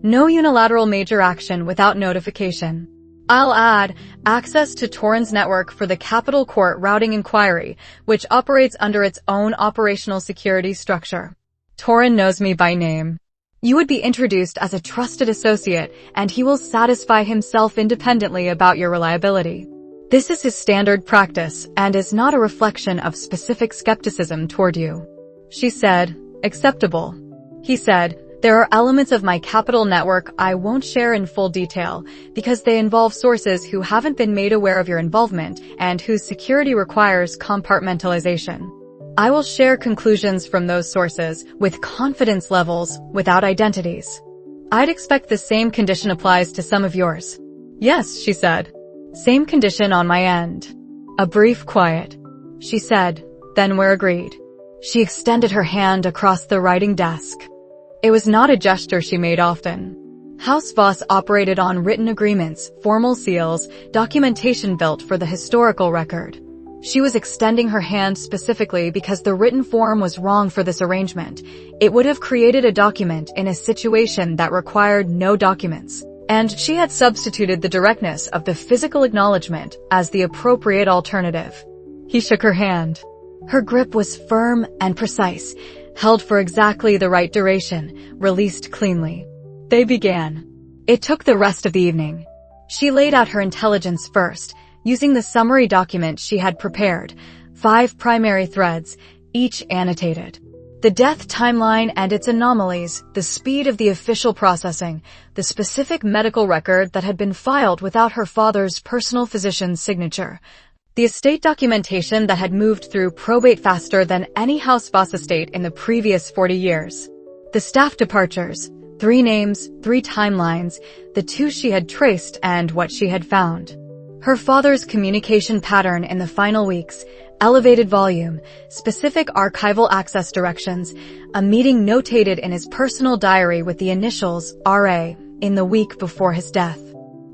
no unilateral major action without notification. I'll add access to Torrens network for the Capital Court routing inquiry, which operates under its own operational security structure. Torren knows me by name. You would be introduced as a trusted associate, and he will satisfy himself independently about your reliability. This is his standard practice and is not a reflection of specific skepticism toward you." She said, "Acceptable." He said, "There are elements of my capital network I won't share in full detail because they involve sources who haven't been made aware of your involvement and whose security requires compartmentalization. I will share conclusions from those sources with confidence levels without identities. I'd expect the same condition applies to some of yours." "Yes," she said. "Same condition on my end." A brief quiet. She said, "Then we're agreed." She extended her hand across the writing desk. It was not a gesture she made often. House Voss operated on written agreements, formal seals, documentation built for the historical record. She was extending her hand specifically because the written form was wrong for this arrangement. It would have created a document in a situation that required no documents, and she had substituted the directness of the physical acknowledgement as the appropriate alternative. He shook her hand. Her grip was firm and precise, held for exactly the right duration, released cleanly. They began. It took the rest of the evening. She laid out her intelligence first, using the summary document she had prepared, 5 primary threads, each annotated. The death timeline and its anomalies, the speed of the official processing, the specific medical record that had been filed without her father's personal physician's signature, the estate documentation that had moved through probate faster than any House Voss estate in the previous 40 years. The staff departures, 3 names, 3 timelines, the 2 she had traced and what she had found. Her father's communication pattern in the final weeks, elevated volume, specific archival access directions, a meeting notated in his personal diary with the initials RA in the week before his death.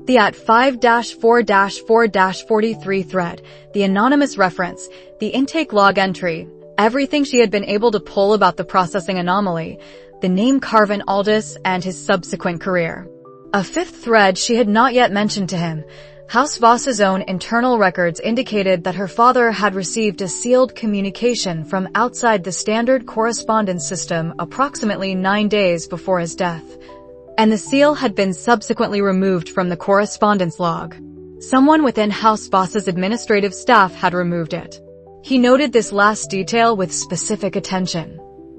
The at 5-4-4-43 thread, the anonymous reference, the intake log entry, everything she had been able to pull about the processing anomaly, the name Carvin Aldis and his subsequent career. A 5th thread she had not yet mentioned to him. House Voss's own internal records indicated that her father had received a sealed communication from outside the standard correspondence system approximately 9 days before his death, and the seal had been subsequently removed from the correspondence log. Someone within House Voss's administrative staff had removed it. He noted this last detail with specific attention.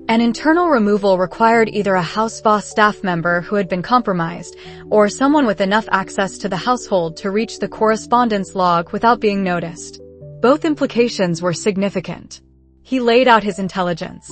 An internal removal required either a House Voss staff member who had been compromised, or someone with enough access to the household to reach the correspondence log without being noticed. Both implications were significant. He laid out his intelligence.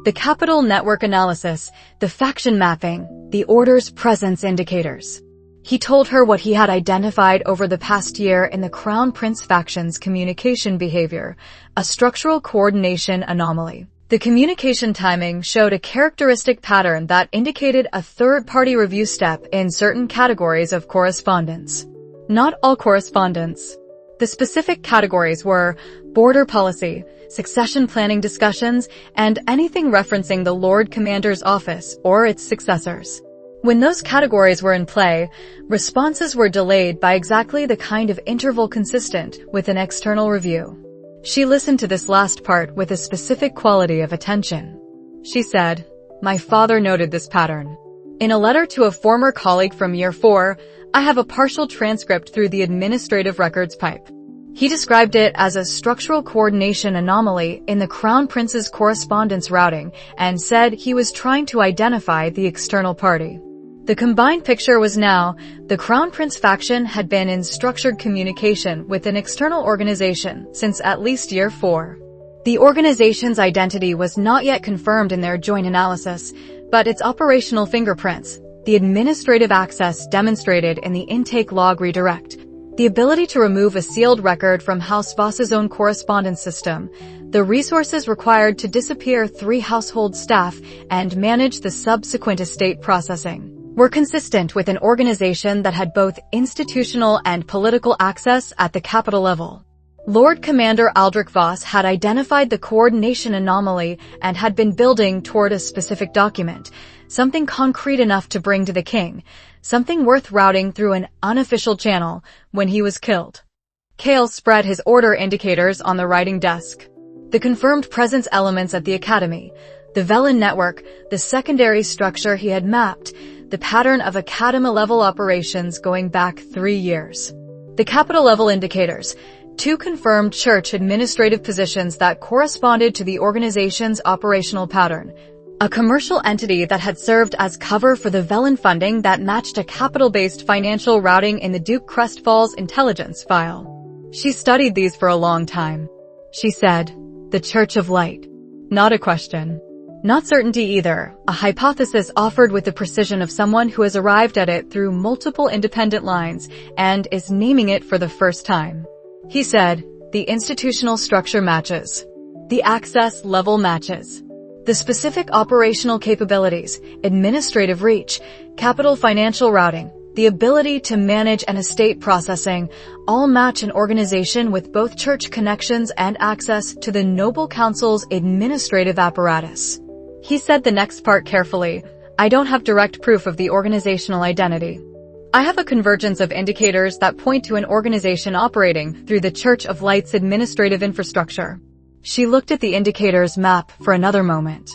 The capital network analysis, the faction mapping, the order's presence indicators. He told her what he had identified over the past year in the Crown Prince faction's communication behavior, a structural coordination anomaly. The communication timing showed a characteristic pattern that indicated a third-party review step in certain categories of correspondence. Not all correspondence. The specific categories were border policy, succession planning discussions, and anything referencing the Lord Commander's office or its successors. When those categories were in play, responses were delayed by exactly the kind of interval consistent with an external review. She listened to this last part with a specific quality of attention. She said, "My father noted this pattern. In a letter to a former colleague from year 4, I have a partial transcript through the administrative records pipe. He described it as a structural coordination anomaly in the Crown Prince's correspondence routing and said he was trying to identify the external party." The combined picture was now, the Crown Prince faction had been in structured communication with an external organization since at least year 4. The organization's identity was not yet confirmed in their joint analysis, but its operational fingerprints, the administrative access demonstrated in the intake log redirect, the ability to remove a sealed record from House Voss's own correspondence system, the resources required to disappear 3 household staff and manage the subsequent estate processing, were consistent with an organization that had both institutional and political access at the capital level. Lord Commander Aldric Voss had identified the coordination anomaly and had been building toward a specific document, something concrete enough to bring to the king, something worth routing through an unofficial channel, when he was killed. Kael spread his order indicators on the writing desk. The confirmed presence elements at the academy, the Velen network, the secondary structure he had mapped, the pattern of academy-level operations going back 3 years. The capital-level indicators, 2 confirmed church administrative positions that corresponded to the organization's operational pattern, a commercial entity that had served as cover for the Velen funding that matched a capital-based financial routing in the Duke Crestfall's intelligence file. She studied these for a long time. She said, "The Church of Light." Not a question. Not certainty either, a hypothesis offered with the precision of someone who has arrived at it through multiple independent lines and is naming it for the first time. He said, "The institutional structure matches. The access level matches. The specific operational capabilities, administrative reach, capital financial routing, the ability to manage an estate processing, all match an organization with both church connections and access to the Noble Council's administrative apparatus." He said the next part carefully, "I don't have direct proof of the organizational identity. I have a convergence of indicators that point to an organization operating through the Church of Light's administrative infrastructure." She looked at the indicators map for another moment.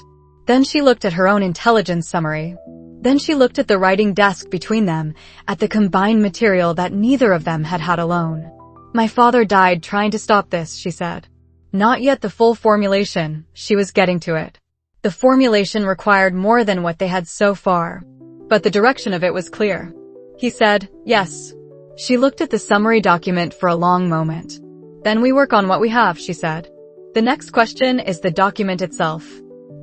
Then she looked at her own intelligence summary. Then she looked at the writing desk between them, at the combined material that neither of them had had alone. "My father died trying to stop this," she said. Not yet the full formulation, she was getting to it. The formulation required more than what they had so far. But the direction of it was clear. He said, "Yes." She looked at the summary document for a long moment. "Then we work on what we have," she said. "The next question is the document itself."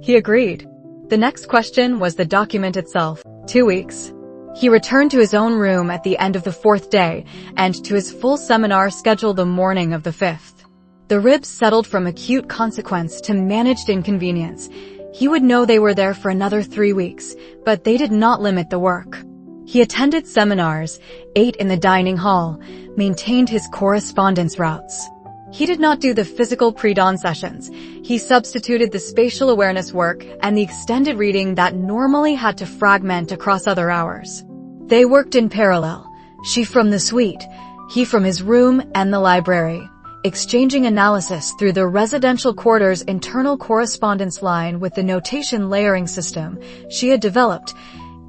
He agreed. The next question was the document itself. 2 weeks. He returned to his own room at the end of the 4th day and to his full seminar schedule the morning of the 5th. The ribs settled from acute consequence to managed inconvenience. He would know they were there for another 3 weeks, but they did not limit the work. He attended seminars, ate in the dining hall, maintained his correspondence routes. He did not do the physical pre-dawn sessions. He substituted the spatial awareness work and the extended reading that normally had to fragment across other hours. They worked in parallel, she from the suite, he from his room and the library, exchanging analysis through the residential quarters' internal correspondence line with the notation layering system she had developed,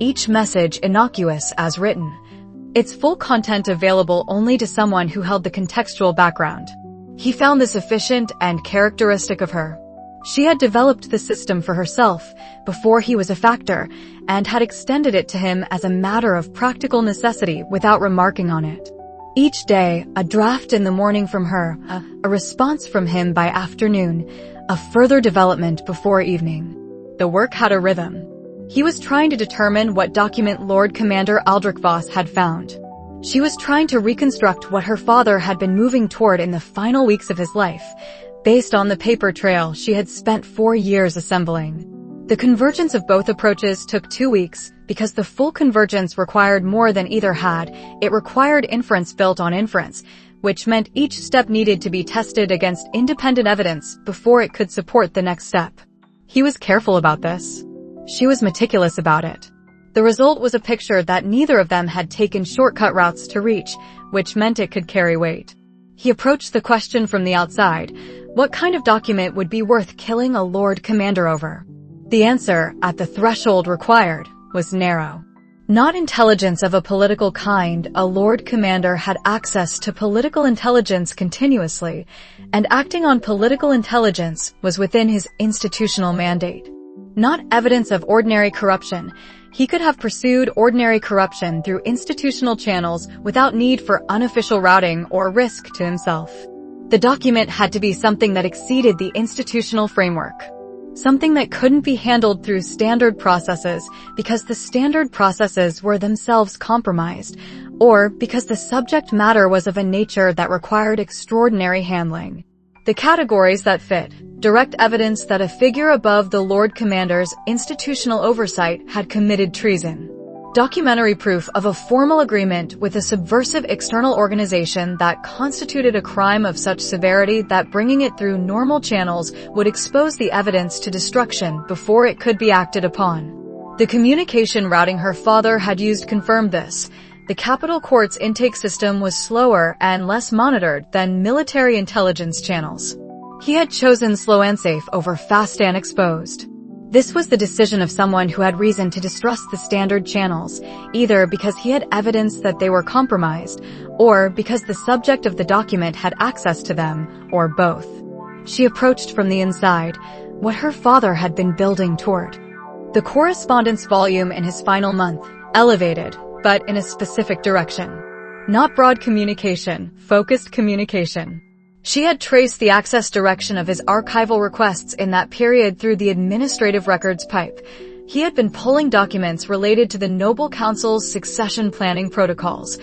each message innocuous as written, its full content available only to someone who held the contextual background. He found this efficient and characteristic of her. She had developed the system for herself before he was a factor and had extended it to him as a matter of practical necessity without remarking on it. Each day, a draft in the morning from her, a response from him by afternoon, a further development before evening. The work had a rhythm. He was trying to determine what document Lord Commander Aldric Voss had found. She was trying to reconstruct what her father had been moving toward in the final weeks of his life, based on the paper trail she had spent 4 years assembling. The convergence of both approaches took 2 weeks, because the full convergence required more than either had. It required inference built on inference, which meant each step needed to be tested against independent evidence before it could support the next step. He was careful about this. She was meticulous about it. The result was a picture that neither of them had taken shortcut routes to reach, which meant it could carry weight. He approached the question from the outside: what kind of document would be worth killing a Lord Commander over? The answer, at the threshold required, was narrow. Not intelligence of a political kind. A Lord Commander had access to political intelligence continuously, and acting on political intelligence was within his institutional mandate. Not evidence of ordinary corruption. He could have pursued ordinary corruption through institutional channels without need for unofficial routing or risk to himself. The document had to be something that exceeded the institutional framework. Something that couldn't be handled through standard processes because the standard processes were themselves compromised, or because the subject matter was of a nature that required extraordinary handling. The categories that fit: direct evidence that a figure above the Lord Commander's institutional oversight had committed treason. Documentary proof of a formal agreement with a subversive external organization that constituted a crime of such severity that bringing it through normal channels would expose the evidence to destruction before it could be acted upon. The communication routing her father had used confirmed this. The Capital Court's intake system was slower and less monitored than military intelligence channels. He had chosen slow and safe over fast and exposed. This was the decision of someone who had reason to distrust the standard channels, either because he had evidence that they were compromised, or because the subject of the document had access to them, or both. She approached from the inside, what her father had been building toward. The correspondence volume in his final month, elevated, but in a specific direction. Not broad communication, focused communication. She had traced the access direction of his archival requests in that period through the administrative records pipe. He had been pulling documents related to the Noble Council's succession planning protocols,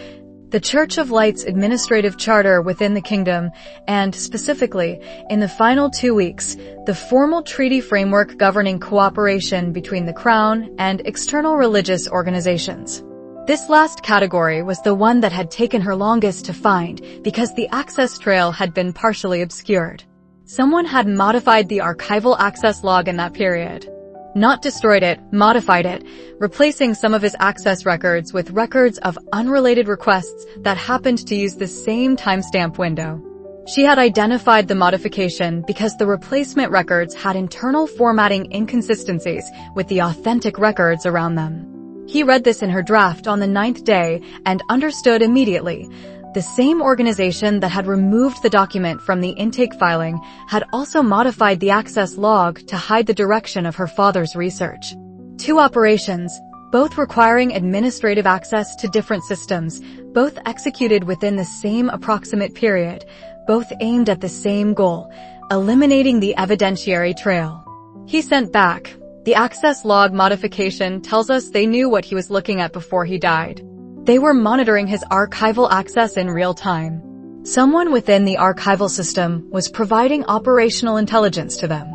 the Church of Light's administrative charter within the kingdom, and, specifically, in the final 2 weeks, the formal treaty framework governing cooperation between the Crown and external religious organizations. This last category was the one that had taken her longest to find because the access trail had been partially obscured. Someone had modified the archival access log in that period. Not destroyed it, modified it, replacing some of his access records with records of unrelated requests that happened to use the same timestamp window. She had identified the modification because the replacement records had internal formatting inconsistencies with the authentic records around them. He read this in her draft on the 9th day and understood immediately. The same organization that had removed the document from the intake filing had also modified the access log to hide the direction of her father's research. 2 operations, both requiring administrative access to different systems, both executed within the same approximate period, both aimed at the same goal, eliminating the evidentiary trail. He sent back, the access log modification tells us they knew what he was looking at before he died. They were monitoring his archival access in real time. Someone within the archival system was providing operational intelligence to them.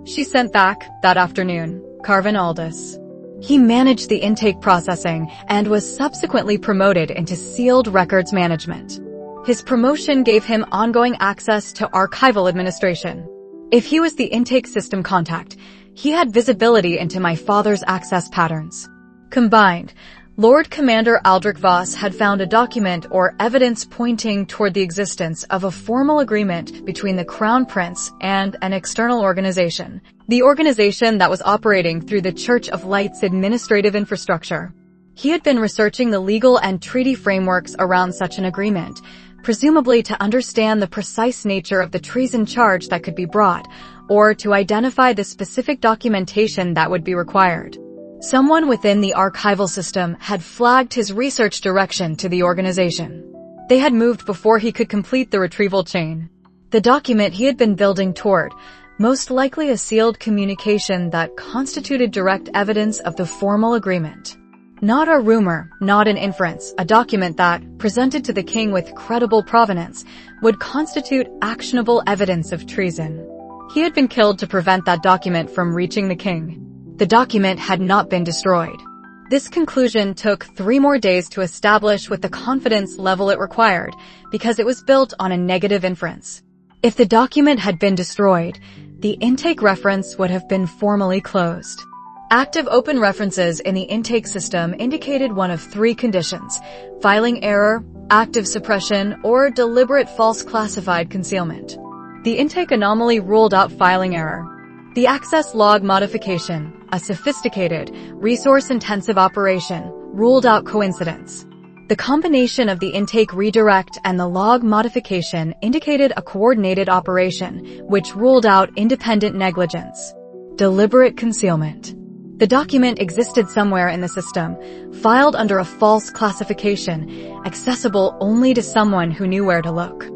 She sent back, that afternoon, Carvin Aldis. He managed the intake processing and was subsequently promoted into sealed records management. His promotion gave him ongoing access to archival administration. If he was the intake system contact, he had visibility into my father's access patterns. Combined, Lord Commander Aldric Voss had found a document or evidence pointing toward the existence of a formal agreement between the Crown Prince and an external organization, the organization that was operating through the Church of Light's administrative infrastructure. He had been researching the legal and treaty frameworks around such an agreement, presumably to understand the precise nature of the treason charge that could be brought, or to identify the specific documentation that would be required. Someone within the archival system had flagged his research direction to the organization. They had moved before he could complete the retrieval chain. The document he had been building toward, most likely a sealed communication that constituted direct evidence of the formal agreement. Not a rumor, not an inference, a document that, presented to the king with credible provenance, would constitute actionable evidence of treason. He had been killed to prevent that document from reaching the king. The document had not been destroyed. This conclusion took 3 more days to establish with the confidence level it required, because it was built on a negative inference. If the document had been destroyed, the intake reference would have been formally closed. Active open references in the intake system indicated one of 3 conditions: filing error, active suppression, or deliberate false classified concealment. The intake anomaly ruled out filing error. The access log modification, a sophisticated, resource-intensive operation, ruled out coincidence. The combination of the intake redirect and the log modification indicated a coordinated operation, which ruled out independent negligence. Deliberate concealment. The document existed somewhere in the system, filed under a false classification, accessible only to someone who knew where to look.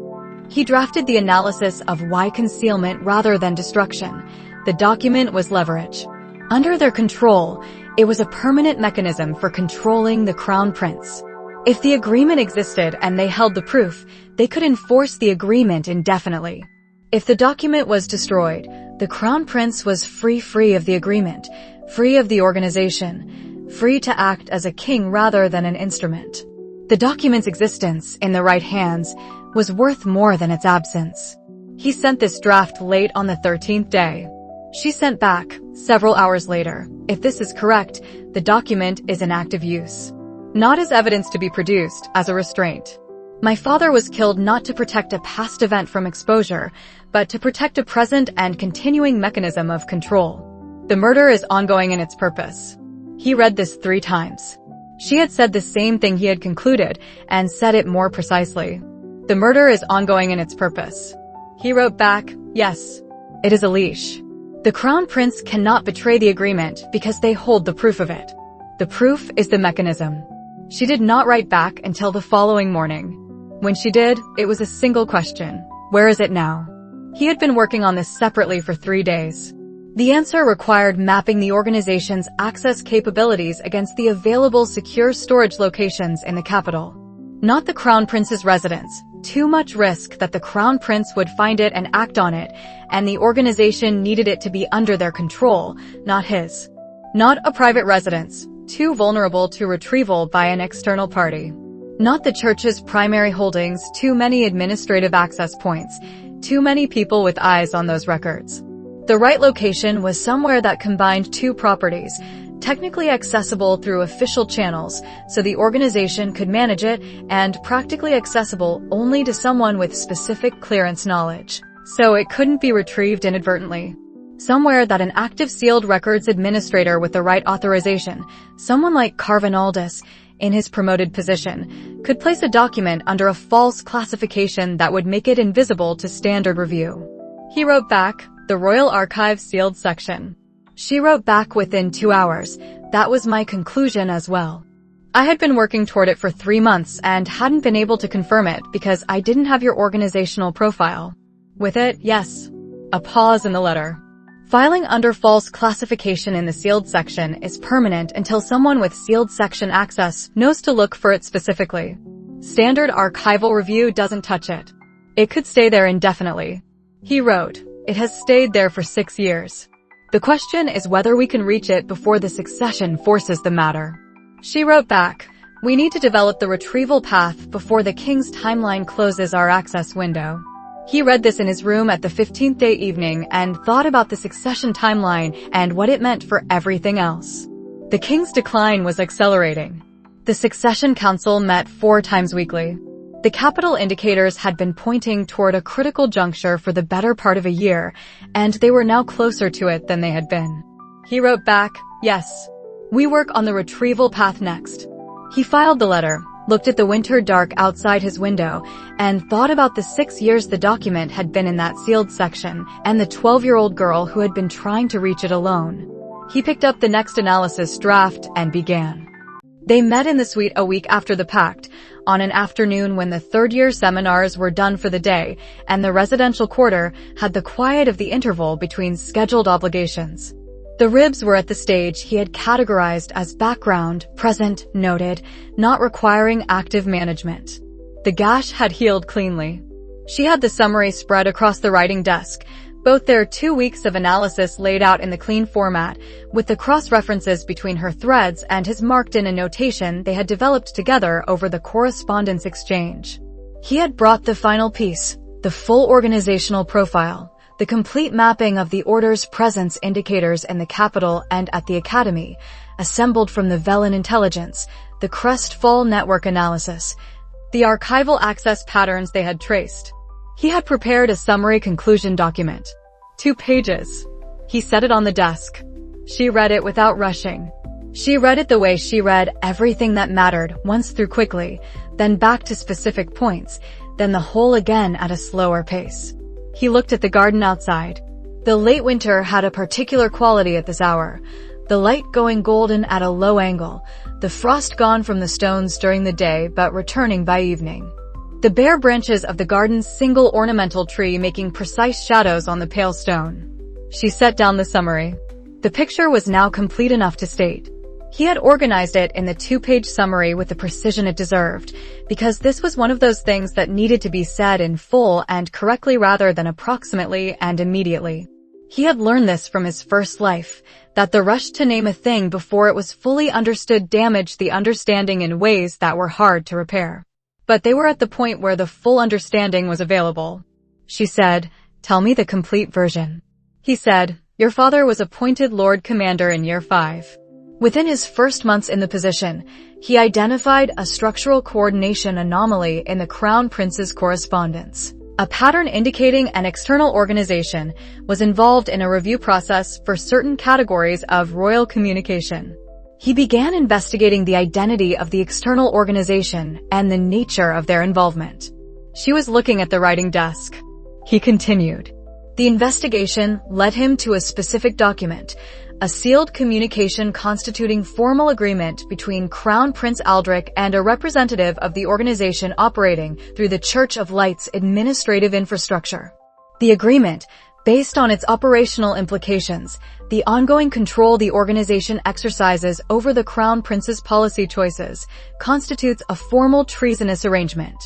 He drafted the analysis of why concealment rather than destruction. The document was leverage. Under their control, it was a permanent mechanism for controlling the Crown Prince. If the agreement existed and they held the proof, they could enforce the agreement indefinitely. If the document was destroyed, the Crown Prince was free of the agreement, free of the organization, free to act as a king rather than an instrument. The document's existence, in the right hands, was worth more than its absence. He sent this draft late on the 13th day. She sent back, several hours later, if this is correct, the document is in active use. Not as evidence to be produced, as a restraint. My father was killed not to protect a past event from exposure, but to protect a present and continuing mechanism of control. The murder is ongoing in its purpose. He read this 3 times. She had said the same thing he had concluded, and said it more precisely. The murder is ongoing in its purpose. He wrote back, yes. It is a leash. The Crown Prince cannot betray the agreement because they hold the proof of it. The proof is the mechanism. She did not write back until the following morning. When she did, it was a single question. Where is it now? He had been working on this separately for 3 days. The answer required mapping the organization's access capabilities against the available secure storage locations in the capital. Not the Crown Prince's residence. Too much risk that the Crown Prince would find it and act on it, and the organization needed it to be under their control, not his. Not a private residence, too vulnerable to retrieval by an external party. Not the church's primary holdings, too many administrative access points, too many people with eyes on those records. The right location was somewhere that combined 2 properties, technically accessible through official channels, so the organization could manage it, and practically accessible only to someone with specific clearance knowledge, so it couldn't be retrieved inadvertently. Somewhere that an active sealed records administrator with the right authorization, someone like Carvinaldus, in his promoted position, could place a document under a false classification that would make it invisible to standard review. He wrote back, the Royal Archives sealed section. She wrote back within 2 hours. That was my conclusion as well. I had been working toward it for 3 months and hadn't been able to confirm it because I didn't have your organizational profile. With it, yes. A pause in the letter. Filing under false classification in the sealed section is permanent until someone with sealed section access knows to look for it specifically. Standard archival review doesn't touch it. It could stay there indefinitely. He wrote, it has stayed there for 6 years. The question is whether we can reach it before the succession forces the matter. She wrote back, we need to develop the retrieval path before the king's timeline closes our access window. He read this in his room at the 15th day evening and thought about the succession timeline and what it meant for everything else. The king's decline was accelerating. The succession council met 4 times weekly. The capital indicators had been pointing toward a critical juncture for the better part of a year, and they were now closer to it than they had been. He wrote back, yes. We work on the retrieval path next. He filed the letter, looked at the winter dark outside his window, and thought about the 6 years the document had been in that sealed section, and the 12-year-old girl who had been trying to reach it alone. He picked up the next analysis draft and began. They met in the suite a week after the pact, on an afternoon when the third-year seminars were done for the day, and the residential quarter had the quiet of the interval between scheduled obligations. The ribs were at the stage he had categorized as background, present, noted, not requiring active management. The gash had healed cleanly. She had the summary spread across the writing desk, both their 2 weeks of analysis laid out in the clean format, with the cross-references between her threads and his marked in a notation they had developed together over the correspondence exchange. He had brought the final piece, the full organizational profile, the complete mapping of the Order's presence indicators in the capital and at the Academy, assembled from the Velen intelligence, the Crestfall network analysis, the archival access patterns they had traced. He had prepared a summary conclusion document. 2 pages. He set it on the desk. She read it without rushing. She read it the way she read everything that mattered, once through quickly, then back to specific points, then the whole again at a slower pace. He looked at the garden outside. The late winter had a particular quality at this hour. The light going golden at a low angle, the frost gone from the stones during the day but returning by evening. The bare branches of the garden's single ornamental tree making precise shadows on the pale stone. She set down the summary. The picture was now complete enough to state. He had organized it in the 2-page summary with the precision it deserved, because this was one of those things that needed to be said in full and correctly rather than approximately and immediately. He had learned this from his first life, that the rush to name a thing before it was fully understood damaged the understanding in ways that were hard to repair. But they were at the point where the full understanding was available. She said, "Tell me the complete version." He said, "Your father was appointed Lord Commander in year 5. Within his first months in the position, he identified a structural coordination anomaly in the Crown Prince's correspondence. A pattern indicating an external organization was involved in a review process for certain categories of royal communication. He began investigating the identity of the external organization and the nature of their involvement." She was looking at the writing desk. He continued. The investigation led him to a specific document, a sealed communication constituting formal agreement between Crown Prince Aldric and a representative of the organization operating through the Church of Light's administrative infrastructure. The agreement, based on its operational implications, the ongoing control the organization exercises over the Crown Prince's policy choices, constitutes a formal treasonous arrangement.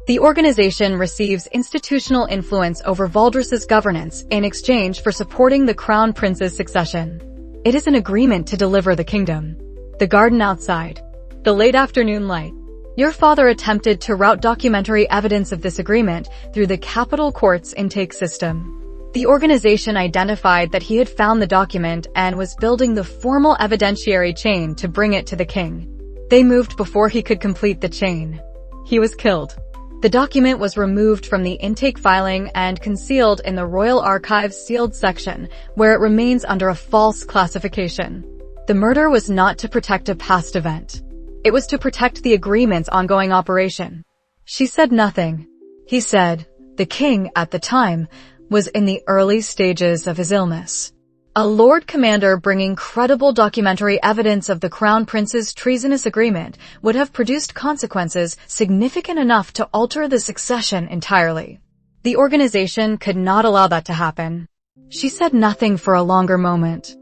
The organization receives institutional influence over Valdris's governance in exchange for supporting the Crown Prince's succession. It is an agreement to deliver the kingdom. The garden outside. The late afternoon light. Your father attempted to route documentary evidence of this agreement through the Capital Court's intake system. The organization identified that he had found the document and was building the formal evidentiary chain to bring it to the king. They moved before he could complete the chain. He was killed. The document was removed from the intake filing and concealed in the Royal Archives sealed section, where it remains under a false classification. The murder was not to protect a past event. It was to protect the agreement's ongoing operation. She said nothing. He said, the king, at the time, was in the early stages of his illness. A Lord Commander bringing credible documentary evidence of the Crown Prince's treasonous agreement would have produced consequences significant enough to alter the succession entirely. The organization could not allow that to happen. She said nothing for a longer moment.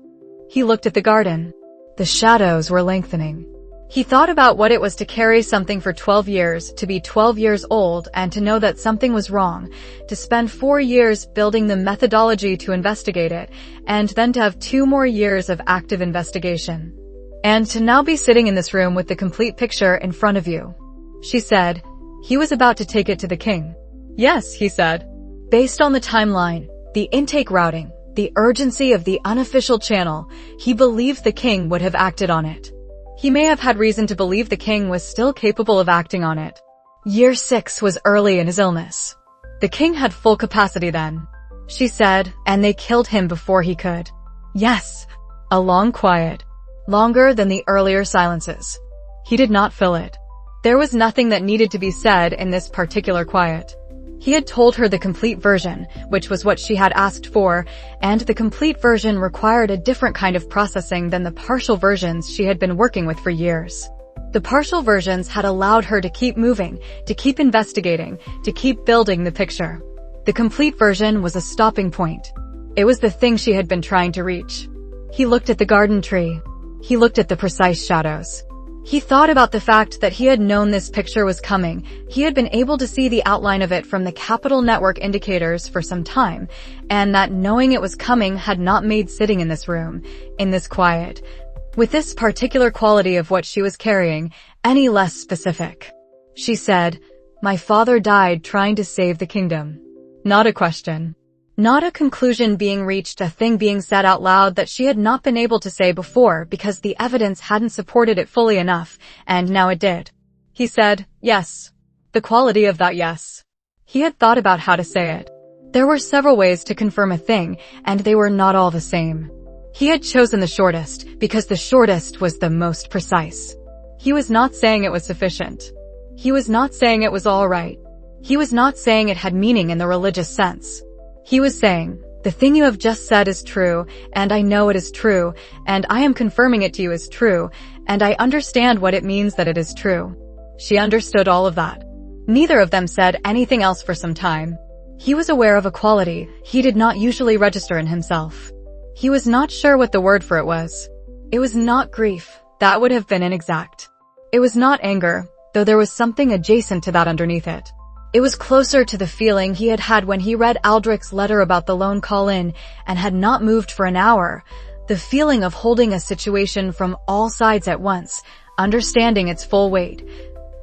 He looked at the garden. The shadows were lengthening. He thought about what it was to carry something for 12 years, to be 12 years old and to know that something was wrong, to spend 4 years building the methodology to investigate it, and then to have 2 more years of active investigation. And to now be sitting in this room with the complete picture in front of you. She said, he was about to take it to the king. Yes, he said. Based on the timeline, the intake routing, the urgency of the unofficial channel, he believed the king would have acted on it. He may have had reason to believe the king was still capable of acting on it. Year 6 was early in his illness. The king had full capacity then. She said, and they killed him before he could. Yes. A long quiet. Longer than the earlier silences. He did not fill it. There was nothing that needed to be said in this particular quiet. He had told her the complete version, which was what she had asked for, and the complete version required a different kind of processing than the partial versions she had been working with for years. The partial versions had allowed her to keep moving, to keep investigating, to keep building the picture. The complete version was a stopping point. It was the thing she had been trying to reach. He looked at the garden tree. He looked at the precise shadows. He thought about the fact that he had known this picture was coming. He had been able to see the outline of it from the Capital Network indicators for some time, and that knowing it was coming had not made sitting in this room, in this quiet, with this particular quality of what she was carrying, any less specific. She said, "My father died trying to save the kingdom." Not a question. Not a conclusion being reached, a thing being said out loud that she had not been able to say before because the evidence hadn't supported it fully enough, and now it did. He said, "Yes." The quality of that yes. He had thought about how to say it. There were several ways to confirm a thing, and they were not all the same. He had chosen the shortest, because the shortest was the most precise. He was not saying it was sufficient. He was not saying it was all right. He was not saying it had meaning in the religious sense. He was saying, "The thing you have just said is true, and I know it is true, and I am confirming it to you as true, and I understand what it means that it is true." She understood all of that. Neither of them said anything else for some time. He was aware of a quality he did not usually register in himself. He was not sure what the word for it was. It was not grief. That would have been inexact. It was not anger, though there was something adjacent to that underneath it. It was closer to the feeling he had had when he read Aldric's letter about the lone call-in and had not moved for an hour, the feeling of holding a situation from all sides at once, understanding its full weight,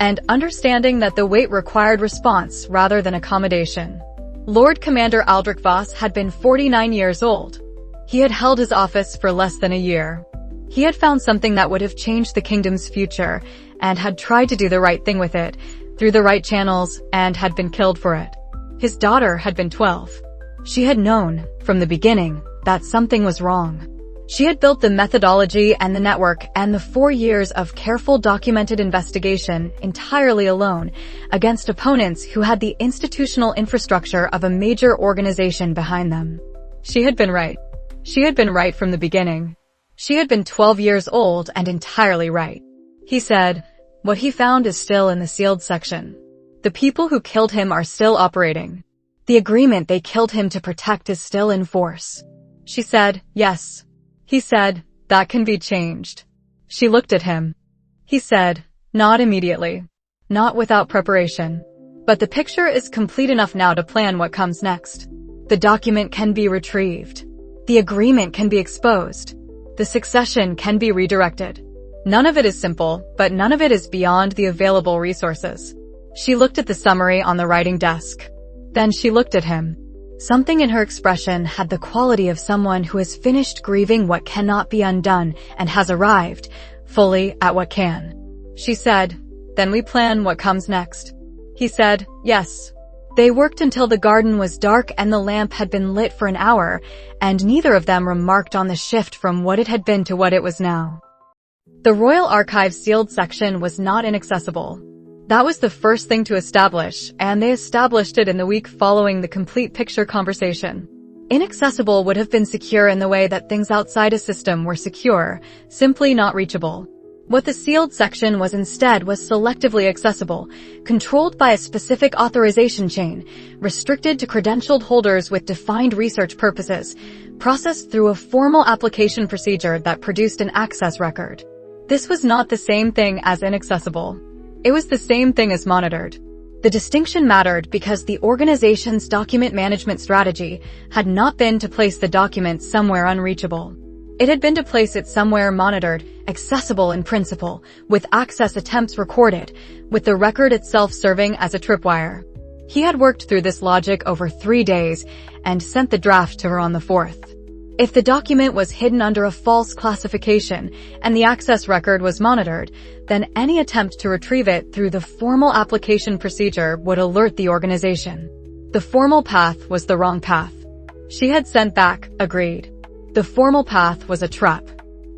and understanding that the weight required response rather than accommodation. Lord Commander Aldric Voss had been 49 years old. He had held his office for less than a year. He had found something that would have changed the kingdom's future, and had tried to do the right thing with it, through the right channels, and had been killed for it. His daughter had been 12. She had known, from the beginning, that something was wrong. She had built the methodology and the network and the 4 years of careful documented investigation entirely alone, against opponents who had the institutional infrastructure of a major organization behind them. She had been right. She had been right from the beginning. She had been 12 years old and entirely right. He said, "What he found is still in the sealed section. The people who killed him are still operating. The agreement they killed him to protect is still in force." She said, "Yes." He said, "That can be changed." She looked at him. He said, "Not immediately. Not without preparation. But the picture is complete enough now to plan what comes next. The document can be retrieved. The agreement can be exposed. The succession can be redirected. None of it is simple, but none of it is beyond the available resources." She looked at the summary on the writing desk. Then she looked at him. Something in her expression had the quality of someone who has finished grieving what cannot be undone and has arrived, fully, at what can. She said, "Then we plan what comes next." He said, "Yes." They worked until the garden was dark and the lamp had been lit for an hour, and neither of them remarked on the shift from what it had been to what it was now. The Royal Archives sealed section was not inaccessible. That was the first thing to establish, and they established it in the week following the complete picture conversation. Inaccessible would have been secure in the way that things outside a system were secure, simply not reachable. What the sealed section was instead was selectively accessible, controlled by a specific authorization chain, restricted to credentialed holders with defined research purposes, processed through a formal application procedure that produced an access record. This was not the same thing as inaccessible. It was the same thing as monitored. The distinction mattered because the organization's document management strategy had not been to place the document somewhere unreachable. It had been to place it somewhere monitored, accessible in principle, with access attempts recorded, with the record itself serving as a tripwire. He had worked through this logic over 3 days and sent the draft to her on the 4th. If the document was hidden under a false classification and the access record was monitored, then any attempt to retrieve it through the formal application procedure would alert the organization. The formal path was the wrong path. She had sent back, agreed. The formal path was a trap.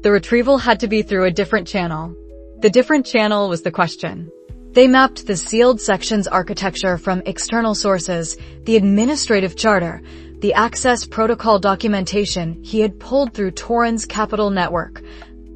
The retrieval had to be through a different channel. The different channel was the question. They mapped the sealed section's architecture from external sources, the administrative charter, the access protocol documentation he had pulled through Torrens Capital Network,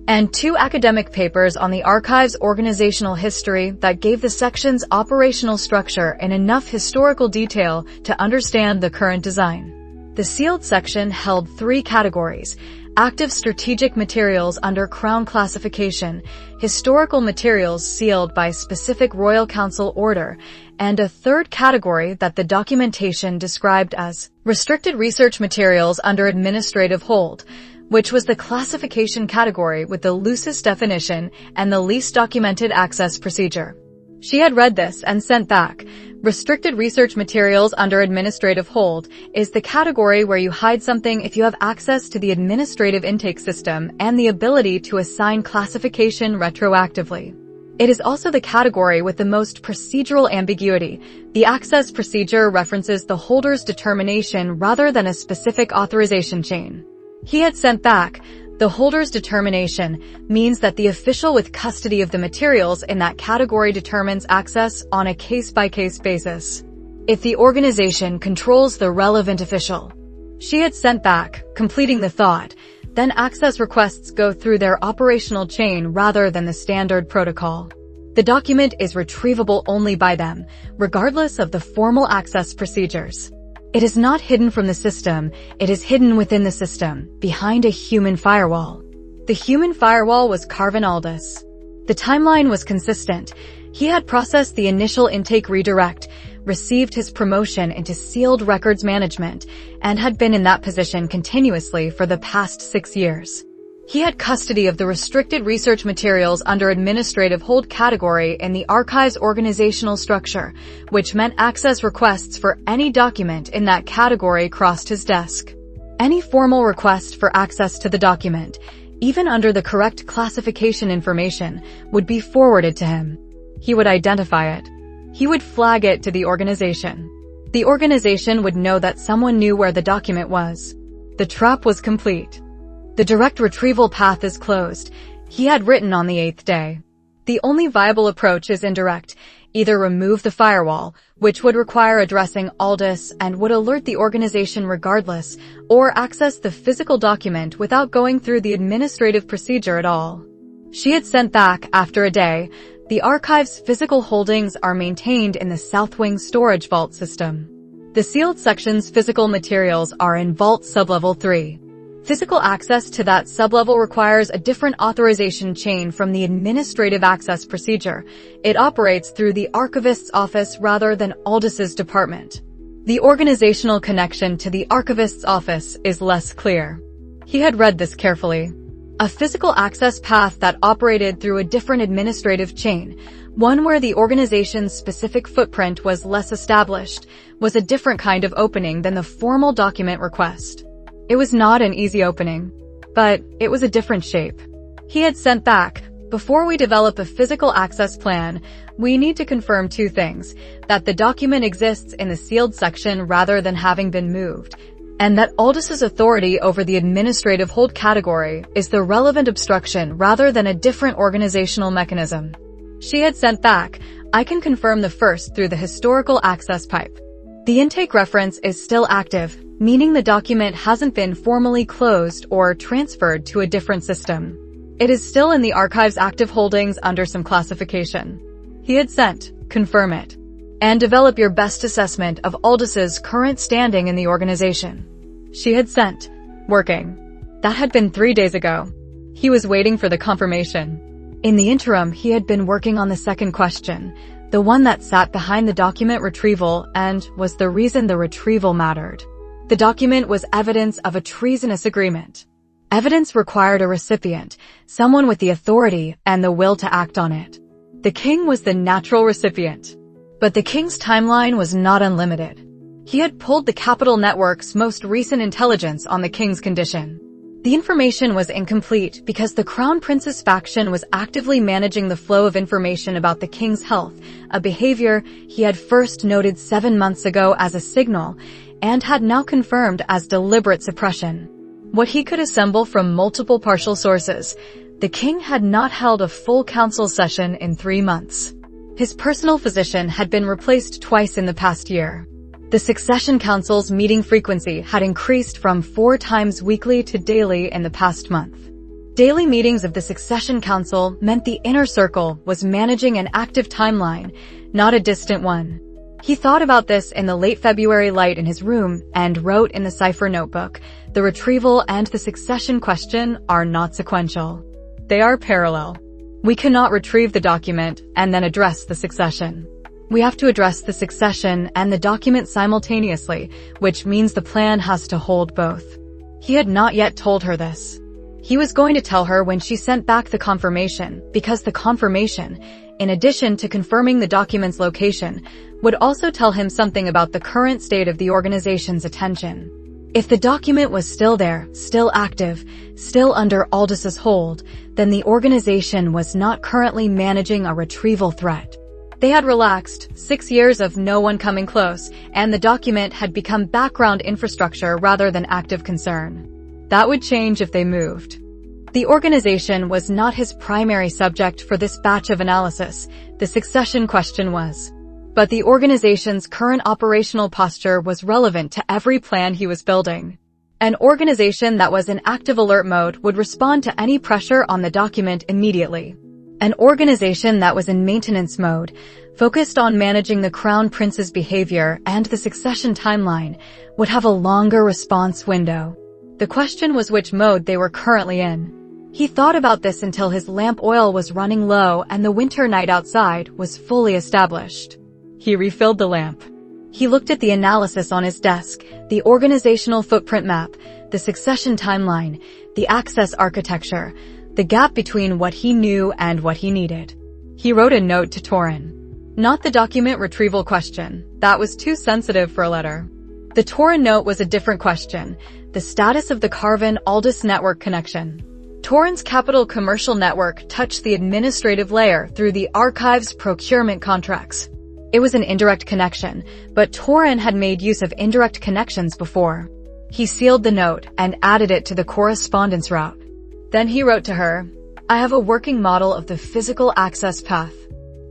and 2 academic papers on the archive's organizational history that gave the section's operational structure in enough historical detail to understand the current design. The sealed section held 3 categories: active strategic materials under Crown classification, historical materials sealed by specific Royal Council order, and a 3rd category that the documentation described as restricted research materials under administrative hold, which was the classification category with the loosest definition and the least documented access procedure. She had read this and sent back, "Restricted research materials under administrative hold is the category where you hide something if you have access to the administrative intake system and the ability to assign classification retroactively. It is also the category with the most procedural ambiguity. The access procedure references the holder's determination rather than a specific authorization chain." He had sent back, "The holder's determination means that the official with custody of the materials in that category determines access on a case-by-case basis. If the organization controls the relevant official." She had sent back, completing the thought, "Then access requests go through their operational chain rather than the standard protocol. The document is retrievable only by them, regardless of the formal access procedures. It is not hidden from the system, it is hidden within the system, behind a human firewall." The human firewall was Carvin Aldis. The timeline was consistent. He had processed the initial intake redirect, received his promotion into sealed records management, and had been in that position continuously for the past 6 years. He had custody of the restricted research materials under administrative hold category in the archive's organizational structure, which meant access requests for any document in that category crossed his desk. Any formal request for access to the document, even under the correct classification information, would be forwarded to him. He would identify it. He would flag it to the organization. The organization would know that someone knew where the document was. The trap was complete. The direct retrieval path is closed, he had written on the 8th day. The only viable approach is indirect. Either remove the firewall, which would require addressing Aldis and would alert the organization regardless, or access the physical document without going through the administrative procedure at all. She had sent back, after a day, "The archive's physical holdings are maintained in the South Wing storage vault system. The sealed section's physical materials are in Vault Sublevel 3. Physical access to that sublevel requires a different authorization chain from the administrative access procedure. It operates through the archivist's office rather than Aldis's department. The organizational connection to the archivist's office is less clear." He had read this carefully. A physical access path that operated through a different administrative chain, one where the organization's specific footprint was less established, was a different kind of opening than the formal document request. It was not an easy opening, but it was a different shape. He had sent back, "Before we develop a physical access plan, we need to confirm 2 things, that the document exists in the sealed section rather than having been moved, and that Aldis's authority over the administrative hold category is the relevant obstruction rather than a different organizational mechanism." She had sent back, "I can confirm the first through the historical access pipe. The intake reference is still active, meaning the document hasn't been formally closed or transferred to a different system. It is still in the archive's active holdings under some classification." He had sent, "Confirm it. And develop your best assessment of Aldis's current standing in the organization." She had sent, "Working." That had been 3 days ago. He was waiting for the confirmation. In the interim, he had been working on the second question, the one that sat behind the document retrieval and was the reason the retrieval mattered. The document was evidence of a treasonous agreement. Evidence required a recipient, someone with the authority and the will to act on it. The king was the natural recipient. But the king's timeline was not unlimited. He had pulled the Capital Network's most recent intelligence on the king's condition. The information was incomplete because the Crown Prince's faction was actively managing the flow of information about the king's health, a behavior he had first noted 7 months ago as a signal and had now confirmed as deliberate suppression. What he could assemble from multiple partial sources, the king had not held a full council session in 3 months. His personal physician had been replaced twice in the past year. The Succession Council's meeting frequency had increased from 4 times weekly to daily in the past month. Daily meetings of the Succession Council meant the inner circle was managing an active timeline, not a distant one. He thought about this in the late February light in his room and wrote in the cipher notebook, "The retrieval and the succession question are not sequential. They are parallel. We cannot retrieve the document and then address the succession. We have to address the succession and the document simultaneously, which means the plan has to hold both." He had not yet told her this. He was going to tell her when she sent back the confirmation, because the confirmation, in addition to confirming the document's location, would also tell him something about the current state of the organization's attention. If the document was still there, still active, still under Aldis's hold, then the organization was not currently managing a retrieval threat. They had relaxed, 6 years of no one coming close, and the document had become background infrastructure rather than active concern. That would change if they moved. The organization was not his primary subject for this batch of analysis, the succession question was. But the organization's current operational posture was relevant to every plan he was building. An organization that was in active alert mode would respond to any pressure on the document immediately. An organization that was in maintenance mode, focused on managing the Crown Prince's behavior and the succession timeline, would have a longer response window. The question was which mode they were currently in. He thought about this until his lamp oil was running low and the winter night outside was fully established. He refilled the lamp. He looked at the analysis on his desk, the organizational footprint map, the succession timeline, the access architecture, the gap between what he knew and what he needed. He wrote a note to Torin. Not the document retrieval question. That was too sensitive for a letter. The Torin note was a different question, the status of the Carven Aldis network connection. Torin's capital commercial network touched the administrative layer through the archive's procurement contracts. It was an indirect connection, but Torin had made use of indirect connections before. He sealed the note and added it to the correspondence route. Then he wrote to her, "I have a working model of the physical access path.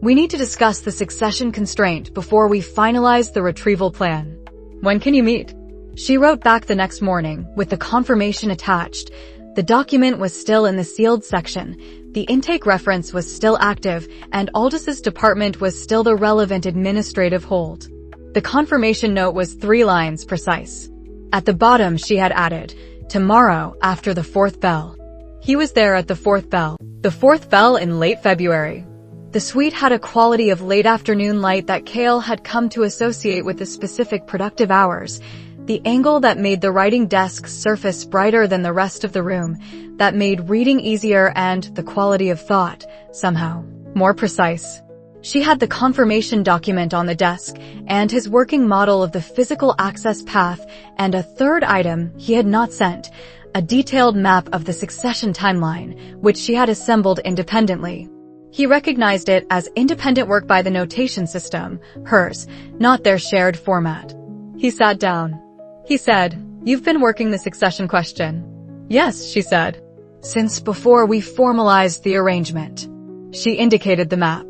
We need to discuss the succession constraint before we finalize the retrieval plan. When can you meet?" She wrote back the next morning, with the confirmation attached. The document was still in the sealed section, the intake reference was still active, and Aldis's department was still the relevant administrative hold. The confirmation note was 3 lines precise. At the bottom she had added, "Tomorrow after the 4th bell." He was there at the 4th bell. The 4th bell in late February. The suite had a quality of late afternoon light that Kael had come to associate with the specific productive hours, the angle that made the writing desk surface brighter than the rest of the room, that made reading easier and the quality of thought, somehow, more precise. She had the confirmation document on the desk, and his working model of the physical access path, and a third item he had not sent, a detailed map of the succession timeline, which she had assembled independently. He recognized it as independent work by the notation system, hers, not their shared format. He sat down. He said, "You've been working the succession question." "Yes," she said. "Since before we formalized the arrangement." She indicated the map.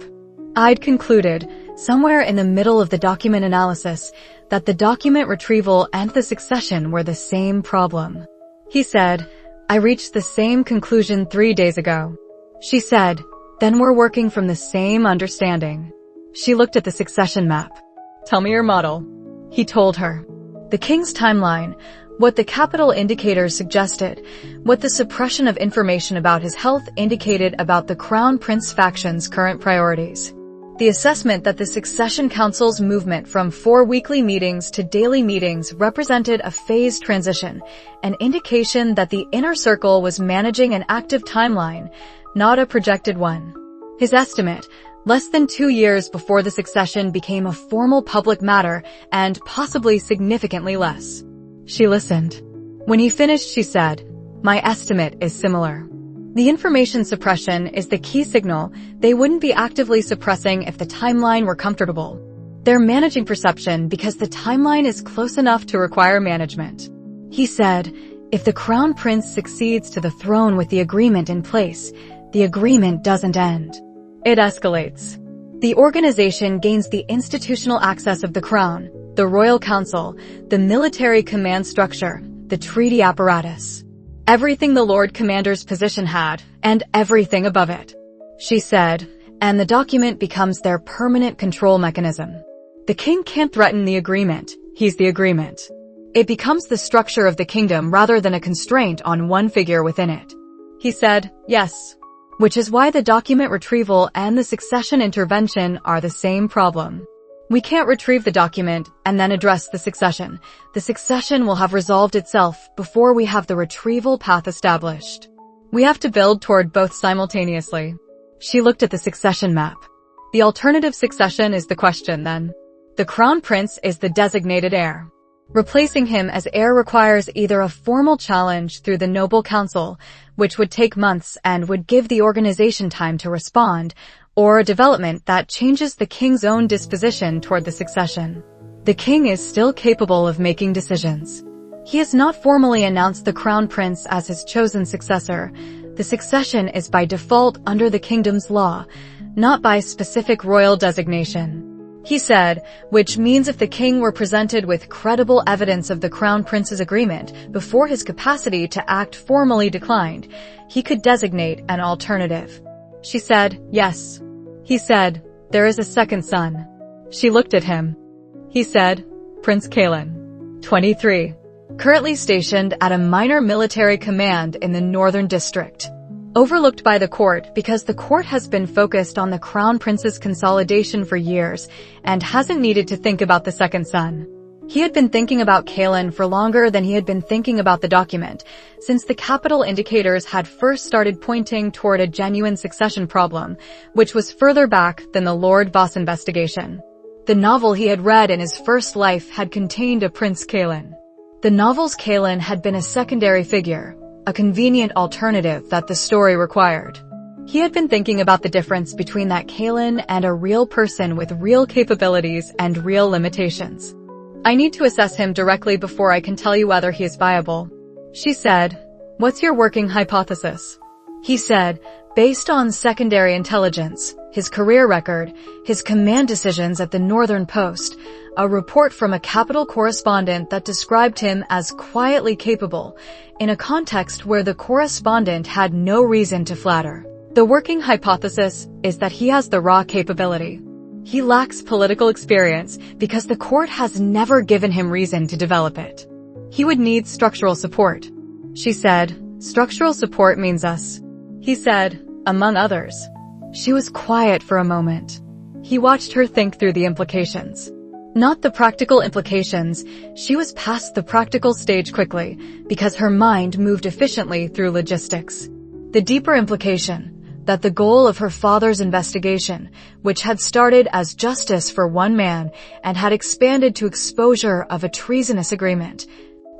I'd concluded, somewhere in the middle of the document analysis, that the document retrieval and the succession were the same problem. He said, "I reached the same conclusion 3 days ago." She said, "Then we're working from the same understanding." She looked at the succession map. "Tell me your model." He told her. The king's timeline, what the capital indicators suggested, what the suppression of information about his health indicated about the Crown Prince faction's current priorities. The assessment that the Succession Council's movement from 4 weekly meetings to daily meetings represented a phased transition, an indication that the inner circle was managing an active timeline, not a projected one. His estimate, less than 2 years before the succession became a formal public matter and possibly significantly less. She listened. When he finished, she said, "My estimate is similar. The information suppression is the key signal. They wouldn't be actively suppressing if the timeline were comfortable. They're managing perception because the timeline is close enough to require management." He said, "If the Crown Prince succeeds to the throne with the agreement in place, the agreement doesn't end. It escalates. The organization gains the institutional access of the crown, the royal council, the military command structure, the treaty apparatus. Everything the Lord Commander's position had, and everything above it. She said, and the document becomes their permanent control mechanism. The king can't threaten the agreement, he's the agreement. It becomes the structure of the kingdom rather than a constraint on one figure within it. He said, yes. Which is why the document retrieval and the succession intervention are the same problem. We can't retrieve the document and then address the succession. The succession will have resolved itself before we have the retrieval path established. We have to build toward both simultaneously. She looked at the succession map. The alternative succession is the question then. The crown prince is the designated heir. Replacing him as heir requires either a formal challenge through the noble council, which would take months and would give the organization time to respond, or a development that changes the king's own disposition toward the succession. The king is still capable of making decisions. He has not formally announced the crown prince as his chosen successor. The succession is by default under the kingdom's law, not by specific royal designation. He said, which means if the king were presented with credible evidence of the crown prince's agreement before his capacity to act formally declined, he could designate an alternative. She said, yes. He said, there is a second son. She looked at him. He said, Prince Kael, 23, currently stationed at a minor military command in the Northern District. Overlooked by the court because the court has been focused on the crown prince's consolidation for years and hasn't needed to think about the second son. He had been thinking about Kael for longer than he had been thinking about the document, since the capital indicators had first started pointing toward a genuine succession problem, which was further back than the Lord Voss investigation. The novel he had read in his first life had contained a Prince Kael. The novel's Kael had been a secondary figure, a convenient alternative that the story required. He had been thinking about the difference between that Kael and a real person with real capabilities and real limitations. I need to assess him directly before I can tell you whether he is viable. She said, what's your working hypothesis? He said, based on secondary intelligence, his career record, his command decisions at the Northern Post, a report from a capital correspondent that described him as quietly capable, in a context where the correspondent had no reason to flatter. The working hypothesis is that he has the raw capability. He lacks political experience because the court has never given him reason to develop it. He would need structural support. She said, structural support means us. He said, among others. She was quiet for a moment. He watched her think through the implications. Not the practical implications, she was past the practical stage quickly, because her mind moved efficiently through logistics. The deeper implication, that the goal of her father's investigation, which had started as justice for one man and had expanded to exposure of a treasonous agreement,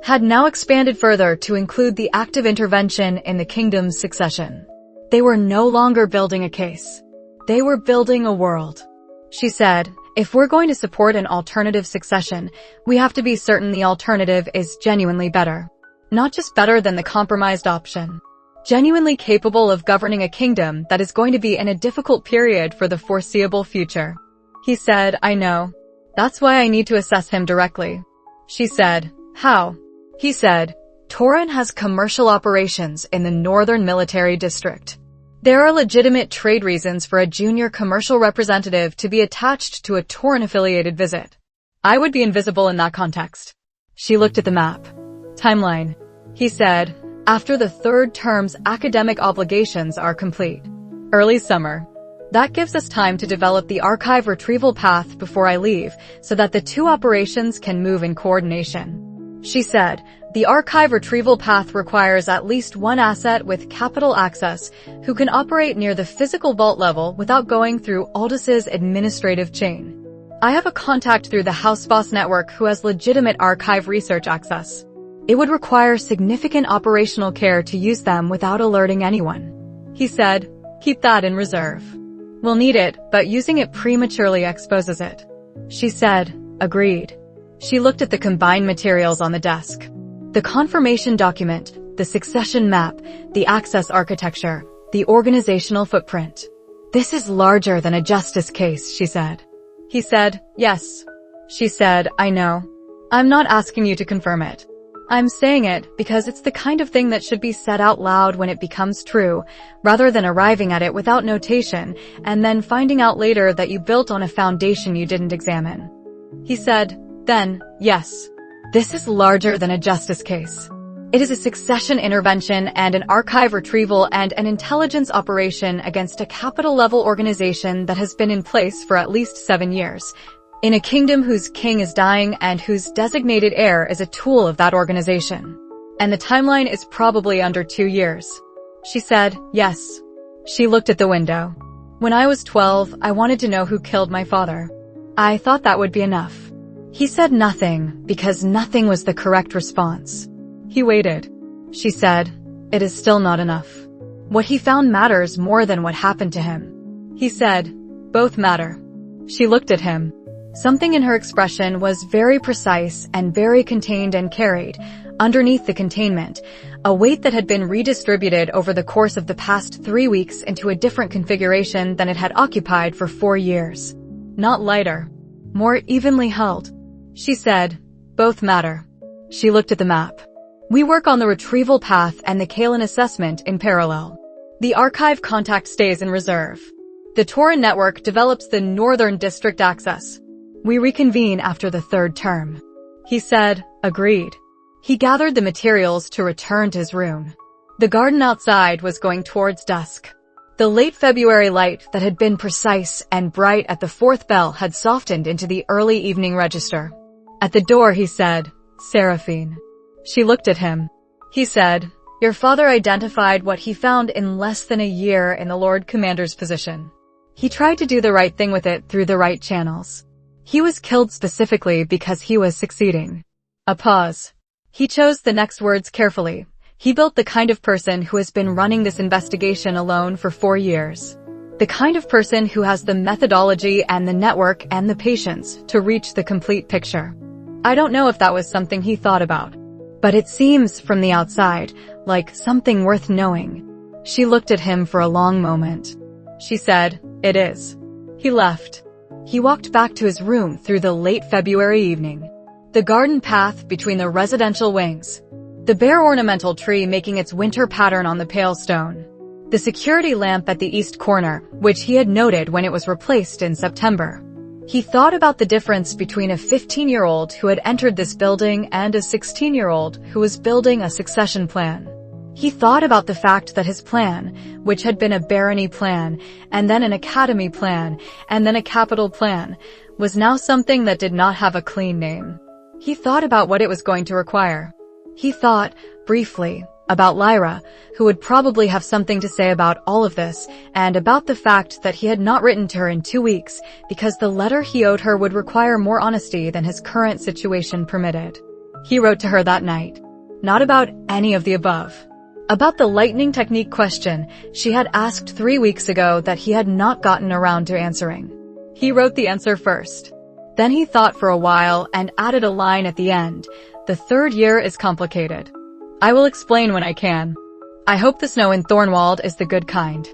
had now expanded further to include the active intervention in the kingdom's succession. They were no longer building a case. They were building a world. She said, if we're going to support an alternative succession, we have to be certain the alternative is genuinely better. Not just better than the compromised option. Genuinely capable of governing a kingdom that is going to be in a difficult period for the foreseeable future. He said, I know. That's why I need to assess him directly. She said, how? He said, Torin has commercial operations in the Northern Military District. There are legitimate trade reasons for a junior commercial representative to be attached to a Torin-affiliated visit. I would be invisible in that context. She looked at the map. Timeline. He said, after the third term's academic obligations are complete. Early summer. That gives us time to develop the archive retrieval path before I leave, so that the two operations can move in coordination. She said, the archive retrieval path requires at least one asset with capital access who can operate near the physical vault level without going through Aldis's administrative chain. I have a contact through the House Voss network who has legitimate archive research access. It would require significant operational care to use them without alerting anyone. He said, keep that in reserve. We'll need it, but using it prematurely exposes it. She said, agreed. She looked at the combined materials on the desk. The confirmation document, the succession map, the access architecture, the organizational footprint. "This is larger than a justice case," she said. He said, "Yes." She said, "I know. I'm not asking you to confirm it. I'm saying it because it's the kind of thing that should be said out loud when it becomes true, rather than arriving at it without notation and then finding out later that you built on a foundation you didn't examine." He said, "Then, yes. This is larger than a justice case. It is a succession intervention and an archive retrieval and an intelligence operation against a capital-level organization that has been in place for at least 7 years, in a kingdom whose king is dying and whose designated heir is a tool of that organization. And the timeline is probably under 2 years." She said, "Yes." She looked at the window. "When I was 12, I wanted to know who killed my father. I thought that would be enough." He said nothing because nothing was the correct response. He waited. She said, "It is still not enough. What he found matters more than what happened to him." He said, "Both matter." She looked at him. Something in her expression was very precise and very contained and carried, underneath the containment, a weight that had been redistributed over the course of the past 3 weeks into a different configuration than it had occupied for 4 years. Not lighter, more evenly held. She said, "Both matter." She looked at the map. "We work on the retrieval path and the Kael assessment in parallel. The archive contact stays in reserve. The Torin network develops the Northern District access. We reconvene after the 3rd term." He said, "Agreed." He gathered the materials to return to his room. The garden outside was going towards dusk. The late February light that had been precise and bright at the 4th bell had softened into the early evening register. At the door he said, "Seraphine." She looked at him. He said, "Your father identified what he found in less than a year in the Lord Commander's position. He tried to do the right thing with it through the right channels. He was killed specifically because he was succeeding." A pause. He chose the next words carefully. "He built the kind of person who has been running this investigation alone for 4 years. The kind of person who has the methodology and the network and the patience to reach the complete picture." I don't know if that was something he thought about, but it seems, from the outside, like something worth knowing. She looked at him for a long moment. She said, "It is." He left. He walked back to his room through the late February evening. The garden path between the residential wings. The bare ornamental tree making its winter pattern on the pale stone. The security lamp at the east corner, which he had noted when it was replaced in September. He thought about the difference between a 15-year-old who had entered this building and a 16-year-old who was building a succession plan. He thought about the fact that his plan, which had been a barony plan, and then an academy plan, and then a capital plan, was now something that did not have a clean name. He thought about what it was going to require. He thought, briefly, about Lyra, who would probably have something to say about all of this, and about the fact that he had not written to her in 2 weeks because the letter he owed her would require more honesty than his current situation permitted. He wrote to her that night. Not about any of the above. About the lightning technique question she had asked 3 weeks ago that he had not gotten around to answering. He wrote the answer first. Then he thought for a while and added a line at the end. "The 3rd year is complicated. I will explain when I can. I hope the snow in Thornwald is the good kind."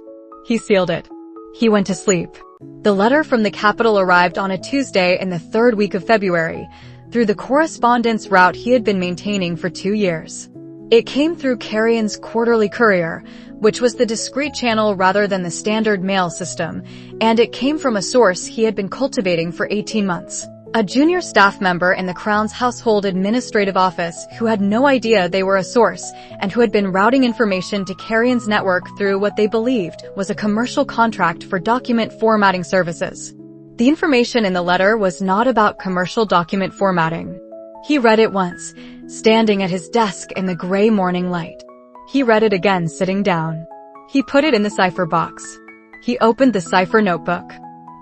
He sealed it. He went to sleep. The letter from the capital arrived on a Tuesday in the 3rd week of February, through the correspondence route he had been maintaining for 2 years. It came through Carrion's quarterly courier, which was the discreet channel rather than the standard mail system, and it came from a source he had been cultivating for 18 months. A junior staff member in the Crown's Household Administrative Office who had no idea they were a source and who had been routing information to Carrion's network through what they believed was a commercial contract for document formatting services. The information in the letter was not about commercial document formatting. He read it once, standing at his desk in the gray morning light. He read it again sitting down. He put it in the cipher box. He opened the cipher notebook.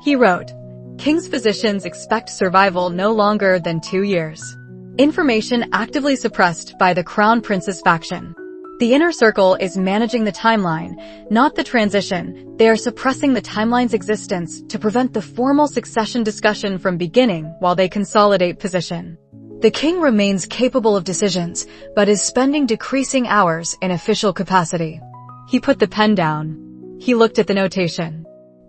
He wrote, "King's physicians expect survival no longer than 2 years. Information actively suppressed by the Crown Prince's faction. The inner circle is managing the timeline, not the transition. They are suppressing the timeline's existence to prevent the formal succession discussion from beginning while they consolidate position. The king remains capable of decisions, but is spending decreasing hours in official capacity." He put the pen down. He looked at the notation.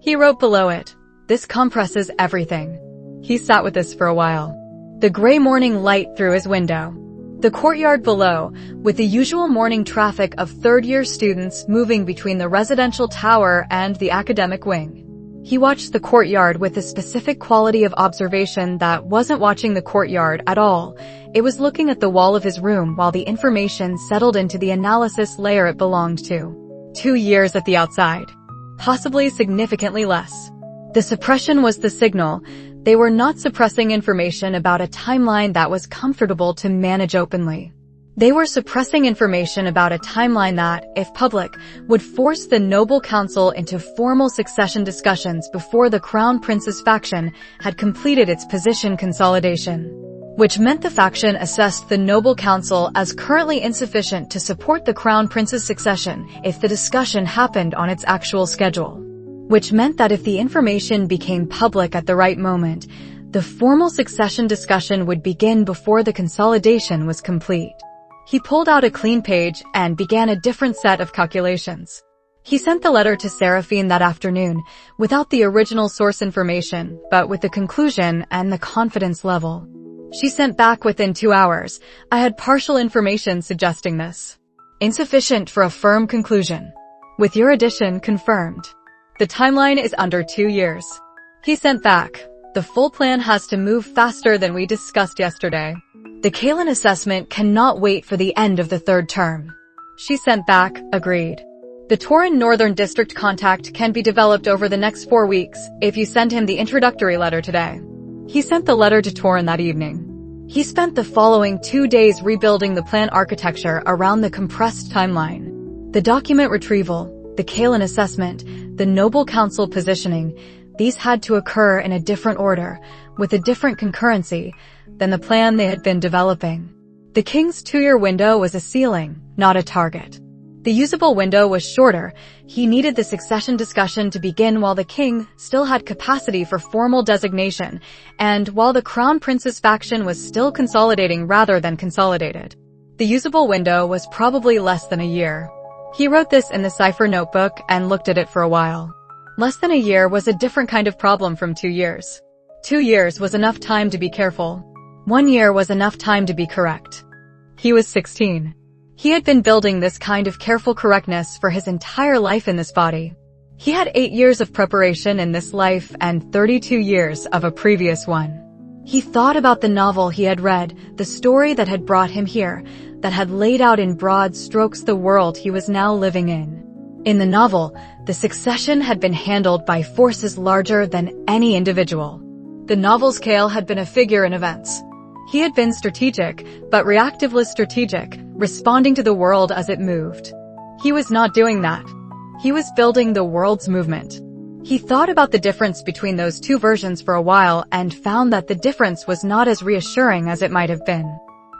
He wrote below it, "This compresses everything." He sat with this for a while. The gray morning light through his window. The courtyard below, with the usual morning traffic of third-year students moving between the residential tower and the academic wing. He watched the courtyard with a specific quality of observation that wasn't watching the courtyard at all. It was looking at the wall of his room while the information settled into the analysis layer it belonged to. 2 years at the outside. Possibly significantly less. The suppression was the signal. They were not suppressing information about a timeline that was comfortable to manage openly. They were suppressing information about a timeline that, if public, would force the noble council into formal succession discussions before the crown prince's faction had completed its position consolidation. Which meant the faction assessed the noble council as currently insufficient to support the crown prince's succession if the discussion happened on its actual schedule. Which meant that if the information became public at the right moment, the formal succession discussion would begin before the consolidation was complete. He pulled out a clean page and began a different set of calculations. He sent the letter to Seraphine that afternoon, without the original source information, but with the conclusion and the confidence level. She sent back within 2 hours, "I had partial information suggesting this. Insufficient for a firm conclusion. With your addition confirmed. The timeline is under 2 years." He sent back, "The full plan has to move faster than we discussed yesterday. The Kael assessment cannot wait for the end of the 3rd term." She sent back, "Agreed. The Tauren Northern District contact can be developed over the next 4 weeks if you send him the introductory letter today." He sent the letter to Tauren that evening. He spent the following 2 days rebuilding the plan architecture around the compressed timeline. The document retrieval, the Kael assessment, the Noble Council positioning, these had to occur in a different order, with a different concurrency, than the plan they had been developing. The king's 2-year window was a ceiling, not a target. The usable window was shorter. He needed the succession discussion to begin while the king still had capacity for formal designation, and while the crown prince's faction was still consolidating rather than consolidated. The usable window was probably less than a year. He wrote this in the cipher notebook and looked at it for a while. Less than a year was a different kind of problem from 2 years. 2 years was enough time to be careful. 1 year was enough time to be correct. He was 16. He had been building this kind of careful correctness for his entire life in this body. He had 8 years of preparation in this life and 32 years of a previous one. He thought about the novel he had read, the story that had brought him here, that had laid out in broad strokes the world he was now living in. In the novel, the succession had been handled by forces larger than any individual. The novel's Kael had been a figure in events. He had been strategic, but reactively strategic, responding to the world as it moved. He was not doing that. He was building the world's movement. He thought about the difference between those 2 versions for a while and found that the difference was not as reassuring as it might have been.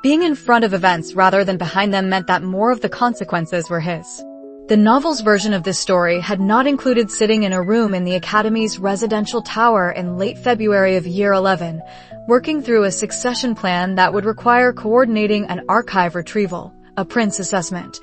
Being in front of events rather than behind them meant that more of the consequences were his. The novel's version of this story had not included sitting in a room in the Academy's residential tower in late February of year 11, working through a succession plan that would require coordinating an archive retrieval, a prince assessment,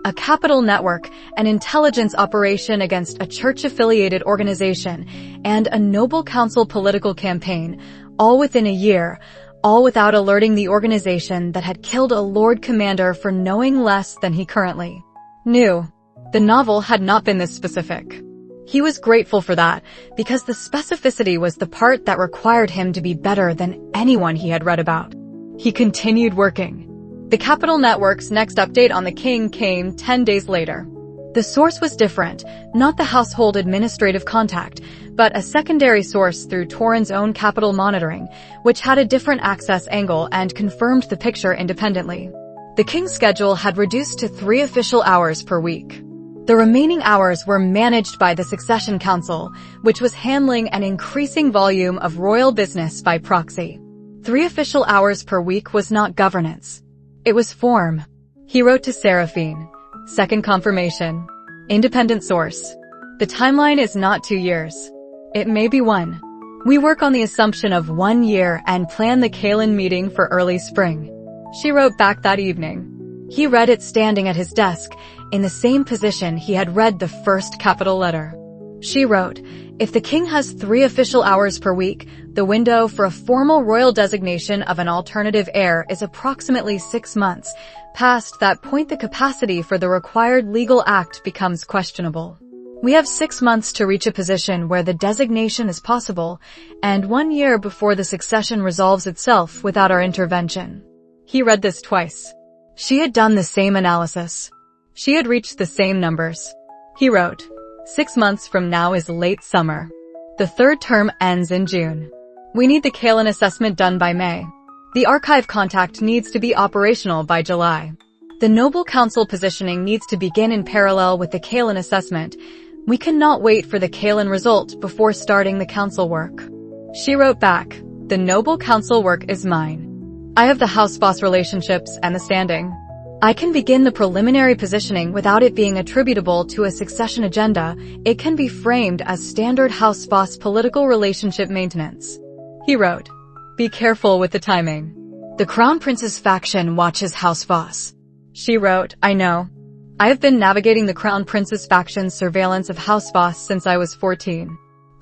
a capital network, an intelligence operation against a church-affiliated organization, and a noble council political campaign, all within a year, all without alerting the organization that had killed a Lord Commander for knowing less than he currently knew. The novel had not been this specific. He was grateful for that, because the specificity was the part that required him to be better than anyone he had read about. He continued working. The Capital Network's next update on the king came 10 days later. The source was different, not the household administrative contact, but a secondary source through Tauren's own capital monitoring, which had a different access angle and confirmed the picture independently. The king's schedule had reduced to 3 official hours per week. The remaining hours were managed by the Succession Council, which was handling an increasing volume of royal business by proxy. 3 official hours per week was not governance. It was form. He wrote to Seraphine. Second confirmation. Independent source. The timeline is not 2 years. It may be 1. We work on the assumption of 1 year and plan the Kael meeting for early spring. She wrote back that evening. He read it standing at his desk, in the same position he had read the first capital letter. She wrote, If the king has 3 official hours per week, the window for a formal royal designation of an alternative heir is approximately 6 months. Past that point, the capacity for the required legal act becomes questionable. We have 6 months to reach a position where the designation is possible, and 1 year before the succession resolves itself without our intervention. He read this twice. She had done the same analysis. She had reached the same numbers. He wrote, 6 months from now is late summer. The 3rd term ends in June. We need the Kael assessment done by May. The archive contact needs to be operational by July. The Noble Council positioning needs to begin in parallel with the Kael assessment. We cannot wait for the Kael result before starting the council work. She wrote back, the Noble Council work is mine. I have the House Voss relationships and the standing. I can begin the preliminary positioning without it being attributable to a succession agenda. It can be framed as standard House Voss political relationship maintenance. He wrote, be careful with the timing. The Crown Prince's faction watches House Voss. She wrote, I know. I have been navigating the Crown Prince's faction's surveillance of House Voss since I was 14.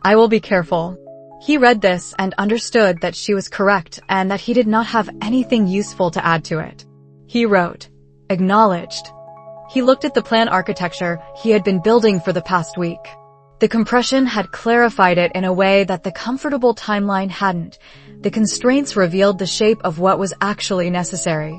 I will be careful. He read this and understood that she was correct and that he did not have anything useful to add to it. He wrote, acknowledged. He looked at the plan architecture he had been building for the past week. The compression had clarified it in a way that the comfortable timeline hadn't. The constraints revealed the shape of what was actually necessary.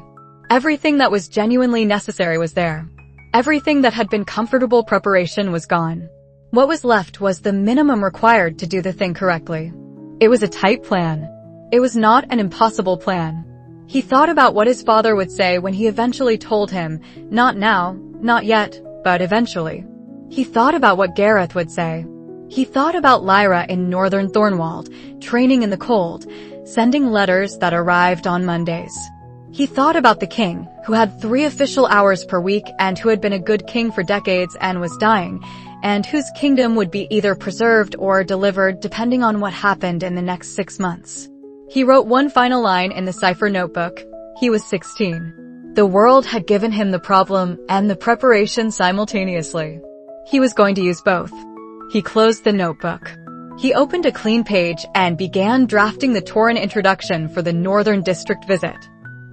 Everything that was genuinely necessary was there. Everything that had been comfortable preparation was gone. What was left was the minimum required to do the thing correctly. It was a tight plan. It was not an impossible plan. He thought about what his father would say when he eventually told him, not now, not yet, but eventually. He thought about what Gareth would say. He thought about Lyra in northern Thornwald, training in the cold, sending letters that arrived on Mondays. He thought about the king, who had 3 official hours per week and who had been a good king for decades and was dying, and whose kingdom would be either preserved or delivered depending on what happened in the next 6 months. He wrote one final line in the cipher notebook. He was 16. The world had given him the problem and the preparation simultaneously. He was going to use both. He closed the notebook. He opened a clean page and began drafting the Tauran introduction for the Northern District visit.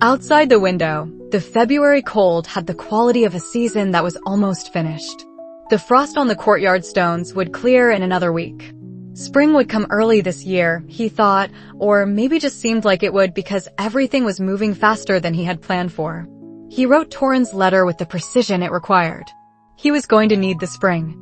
Outside the window, the February cold had the quality of a season that was almost finished. The frost on the courtyard stones would clear in another week. Spring would come early this year, he thought, or maybe just seemed like it would because everything was moving faster than he had planned for. He wrote Tauran's letter with the precision it required. He was going to need the spring.